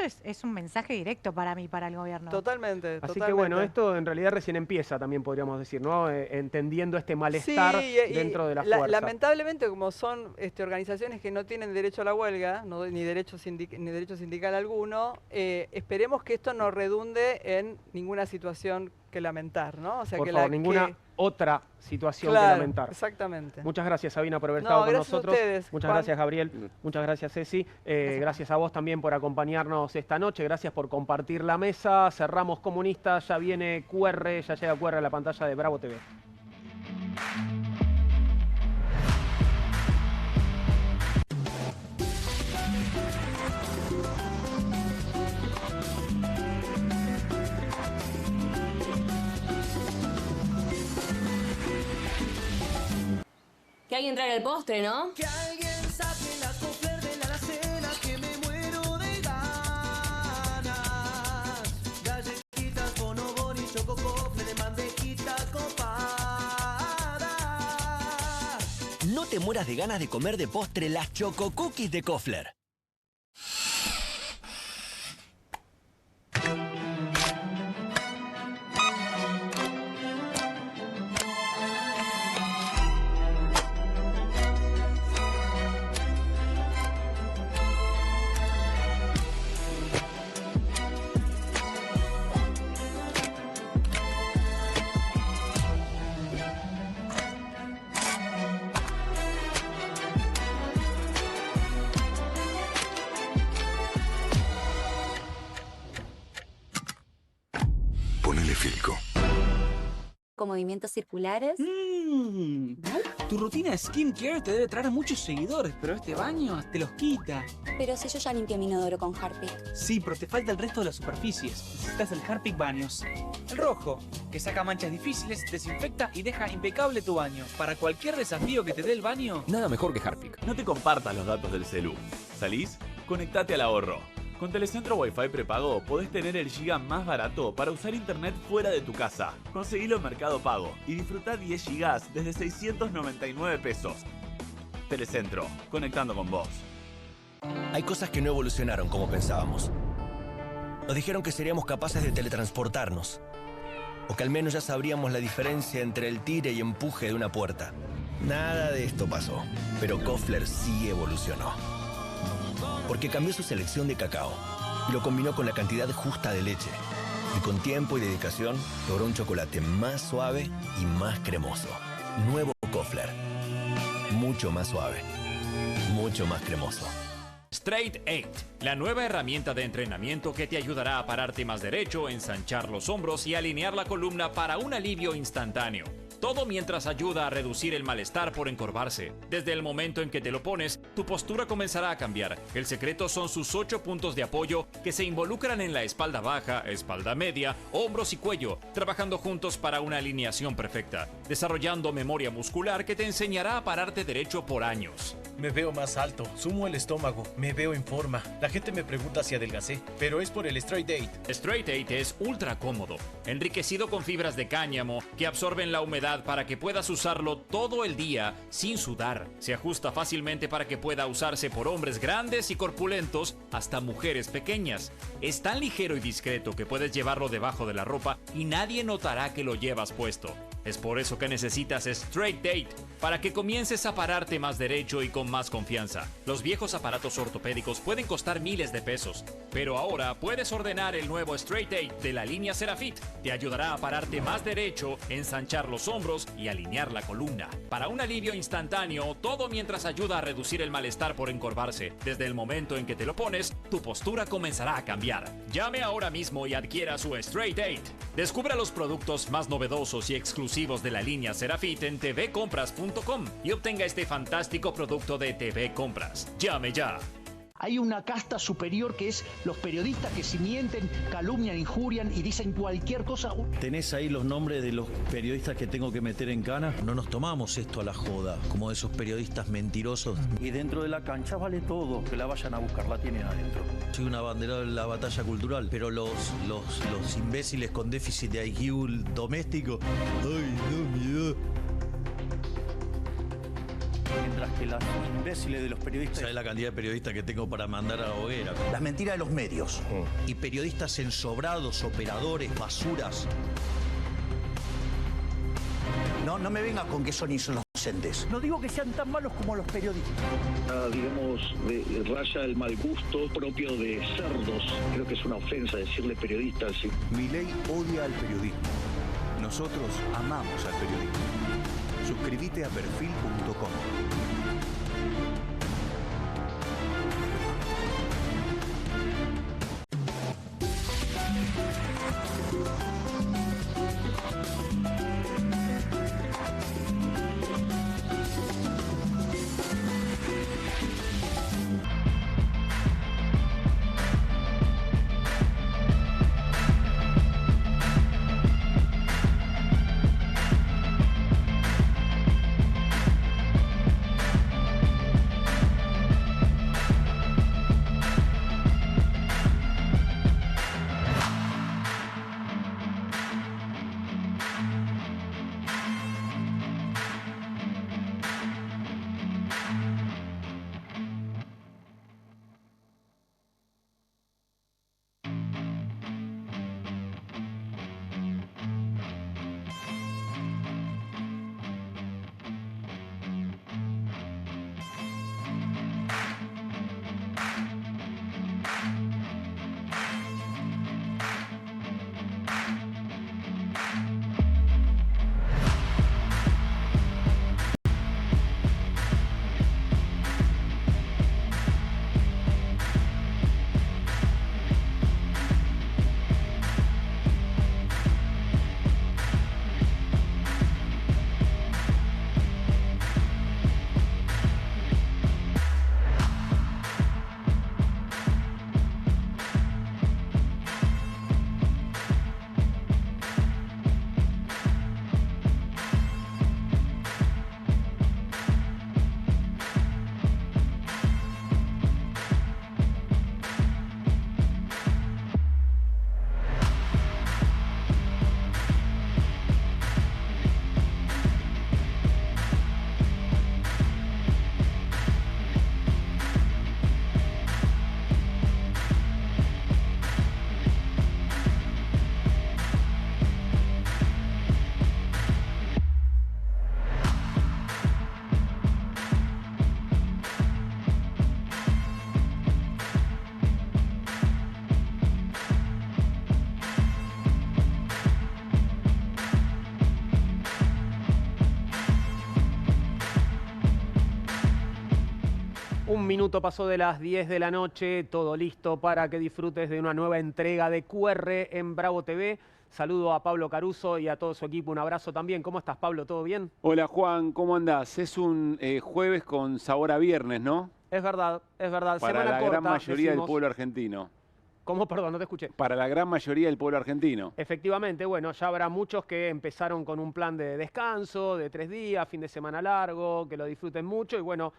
es un mensaje directo para mí, para el gobierno. Totalmente. Así que bueno, esto en realidad recién empieza, también podríamos decir, ¿no? Entendiendo este malestar dentro de la fuerza. Lamentablemente, como son organizaciones que no tienen derecho a la huelga, ni derecho sindical alguno, esperemos que esto no redunde en ninguna situación que lamentar, ¿no? O sea, por favor, ninguna otra situación que lamentar. Exactamente. Muchas gracias, Sabina, por haber estado con nosotros. A ustedes, muchas Juan. gracias, Gabriel. Muchas gracias, Ceci. Gracias a vos también por acompañarnos esta noche. Gracias por compartir la mesa. Cerramos Comunistas. Ya viene QR, ya llega QR a la pantalla de Bravo TV. Que alguien traiga el postre, ¿no? Que alguien saque la Kofler de la alacena, que me muero de ganas. Galletitas, bonobón y chococofre de mantequita copada. No te mueras de ganas de comer de postre las Choco Cookies de Kofler. Ponele Filco. Con movimientos circulares. Tu rutina de skincare te debe traer muchos seguidores, pero este baño te los quita. Pero si yo ya limpié mi inodoro con Harpic. Sí, pero te falta el resto de las superficies. Necesitas el Harpic Baños. El rojo, que saca manchas difíciles, desinfecta y deja impecable tu baño. Para cualquier desafío que te dé el baño... Nada mejor que Harpic. No te compartas los datos del celu. ¿Salís? Conectate al ahorro. Con Telecentro Wi-Fi prepago podés tener el giga más barato para usar internet fuera de tu casa. Conseguilo en Mercado Pago y disfrutá 10 gigas desde 699 pesos. Telecentro, conectando con vos. Hay cosas que no evolucionaron como pensábamos. Nos dijeron que seríamos capaces de teletransportarnos. O que al menos ya sabríamos la diferencia entre el tire y empuje de una puerta. Nada de esto pasó. Pero Koffler sí evolucionó. Porque cambió su selección de cacao y lo combinó con la cantidad justa de leche. Y con tiempo y dedicación logró un chocolate más suave y más cremoso. Nuevo Koffler. Mucho más suave. Mucho más cremoso. Straight 8, la nueva herramienta de entrenamiento que te ayudará a pararte más derecho, ensanchar los hombros y alinear la columna para un alivio instantáneo. Todo mientras ayuda a reducir el malestar por encorvarse. Desde el momento en que te lo pones, tu postura comenzará a cambiar. El secreto son sus 8 puntos de apoyo que se involucran en la espalda baja, espalda media, hombros y cuello, trabajando juntos para una alineación perfecta, desarrollando memoria muscular que te enseñará a pararte derecho por años. Me veo más alto, sumo el estómago, me veo en forma. La gente me pregunta si adelgacé, pero es por el Straight 8. Straight 8 es ultra cómodo, enriquecido con fibras de cáñamo que absorben la humedad para que puedas usarlo todo el día sin sudar. Se ajusta fácilmente para que pueda usarse por hombres grandes y corpulentos hasta mujeres pequeñas. Es tan ligero y discreto que puedes llevarlo debajo de la ropa y nadie notará que lo llevas puesto. Es por eso que necesitas Straight 8, para que comiences a pararte más derecho y con más confianza. Los viejos aparatos ortopédicos pueden costar miles de pesos, pero ahora puedes ordenar el nuevo Straight 8 de la línea Serafit. Te ayudará a pararte más derecho, ensanchar los hombros y alinear la columna. Para un alivio instantáneo, todo mientras ayuda a reducir el malestar por encorvarse. Desde el momento en que te lo pones, tu postura comenzará a cambiar. Llame ahora mismo y adquiera su Straight 8. Descubra los productos más novedosos y exclusivos de la línea Serafit en tvcompras.com y obtenga este fantástico producto de TV Compras. Llame ya. Hay una casta superior que es los periodistas que si mienten, calumnian, injurian y dicen cualquier cosa. ¿Tenés ahí los nombres de los periodistas que tengo que meter en cana? No nos tomamos esto a la joda, como esos periodistas mentirosos. Y dentro de la cancha vale todo, que la vayan a buscar, la tienen adentro. Soy una bandera de la batalla cultural, pero los imbéciles con déficit de IQ doméstico, ¡ay, no, miedo! Mientras que los imbéciles de los periodistas... ¿Sabes la cantidad de periodistas que tengo para mandar a la hoguera? Las mentiras de los medios. Y periodistas ensobrados, operadores, basuras. No me vengas con que son inocentes. No digo que sean tan malos como los periodistas. Digamos, raya el mal gusto propio de cerdos. Creo que es una ofensa decirle periodistas. ¿Sí? Milei odia al periodismo. Nosotros amamos al periodismo. Suscríbete a perfil.com. Un minuto pasó de las 10 de la noche, todo listo para que disfrutes de una nueva entrega de QR en Bravo TV. Saludo a Pablo Caruso y a todo su equipo, un abrazo también. ¿Cómo estás, Pablo? ¿Todo bien? Hola, Juan, ¿cómo andás? Es un jueves con sabor a viernes, ¿no? Es verdad, es verdad. Para Semana la corta, gran mayoría decimos. del pueblo argentino. ¿Cómo? Perdón, no te escuché. Para la gran mayoría del pueblo argentino. Efectivamente, bueno, ya habrá muchos que empezaron con un plan de descanso, de 3 días, fin de semana largo, que lo disfruten mucho y bueno,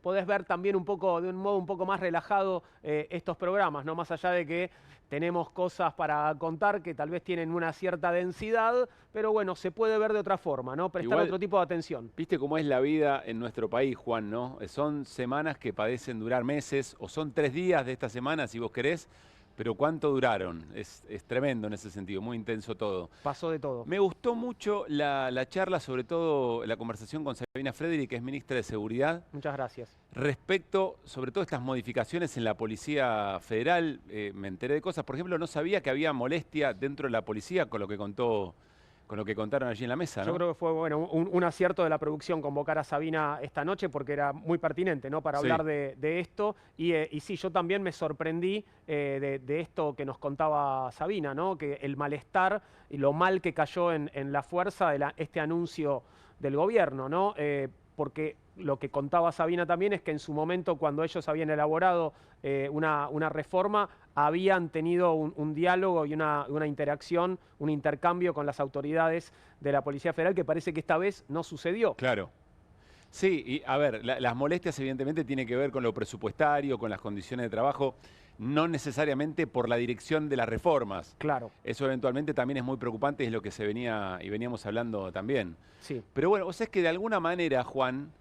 podés ver también un poco, de un modo un poco más relajado estos programas, ¿no? Más allá de que tenemos cosas para contar que tal vez tienen una cierta densidad, pero bueno, se puede ver de otra forma, ¿no? Prestar Igual, otro tipo de atención. Viste cómo es la vida en nuestro país, Juan, ¿no? Son semanas que parecen durar meses, o son 3 días de esta semana, si vos querés, pero ¿cuánto duraron? Es tremendo en ese sentido, muy intenso todo. Pasó de todo. Me gustó mucho la charla, sobre todo la conversación con Sabina Frederick, que es ministra de Seguridad. Muchas gracias. Respecto, sobre todo, estas modificaciones en la Policía Federal, me enteré de cosas. Por ejemplo, no sabía que había molestia dentro de la policía con lo que contaron allí en la mesa, ¿no? Yo creo que fue bueno, un acierto de la producción convocar a Sabina esta noche porque era muy pertinente, ¿no? Para hablar de esto. Y sí, yo también me sorprendí de esto que nos contaba Sabina, ¿no? Que el malestar y lo mal que cayó en la fuerza de este anuncio del gobierno, ¿no? Porque lo que contaba Sabina también es que en su momento, cuando ellos habían elaborado una reforma, habían tenido un diálogo y una interacción, un intercambio con las autoridades de la Policía Federal que parece que esta vez no sucedió. Claro. Sí, y a ver, las molestias evidentemente tienen que ver con lo presupuestario, con las condiciones de trabajo, no necesariamente por la dirección de las reformas. Claro. Eso eventualmente también es muy preocupante, es lo que se venía y veníamos hablando también. Sí. Pero bueno, o sea, es que de alguna manera, Juan,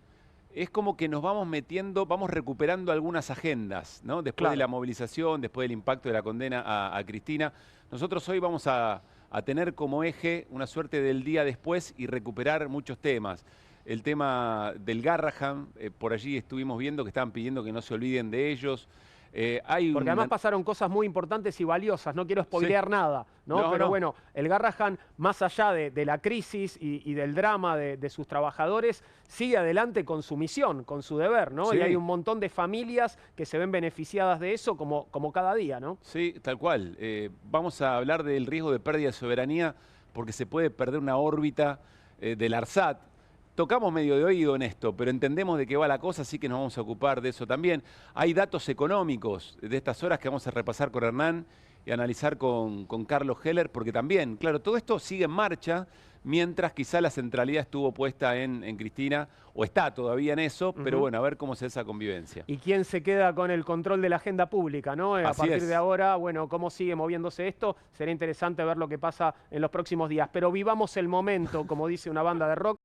es como que nos vamos metiendo, vamos recuperando algunas agendas, ¿no? Después de la movilización, después del impacto de la condena a Cristina. Nosotros hoy vamos a tener como eje una suerte del día después y recuperar muchos temas. El tema del Garrahan, por allí estuvimos viendo que estaban pidiendo que no se olviden de ellos. Porque además pasaron cosas muy importantes y valiosas, no quiero spoilear nada, ¿no? Pero bueno, el Garrahan, más allá de la crisis y del drama de sus trabajadores, sigue adelante con su misión, con su deber, ¿no? Sí. Y hay un montón de familias que se ven beneficiadas de eso como cada día, ¿no? Sí, tal cual. Vamos a hablar del riesgo de pérdida de soberanía porque se puede perder una órbita del ARSAT. Tocamos medio de oído en esto, pero entendemos de qué va la cosa, así que nos vamos a ocupar de eso también. Hay datos económicos de estas horas que vamos a repasar con Hernán y analizar con Carlos Heller, porque también, claro, todo esto sigue en marcha, mientras quizá la centralidad estuvo puesta en Cristina, o está todavía en eso, pero bueno, a ver cómo se esa convivencia. Y quién se queda con el control de la agenda pública, ¿no? A partir de ahora, bueno, cómo sigue moviéndose esto, será interesante ver lo que pasa en los próximos días. Pero vivamos el momento, como dice una banda de rock.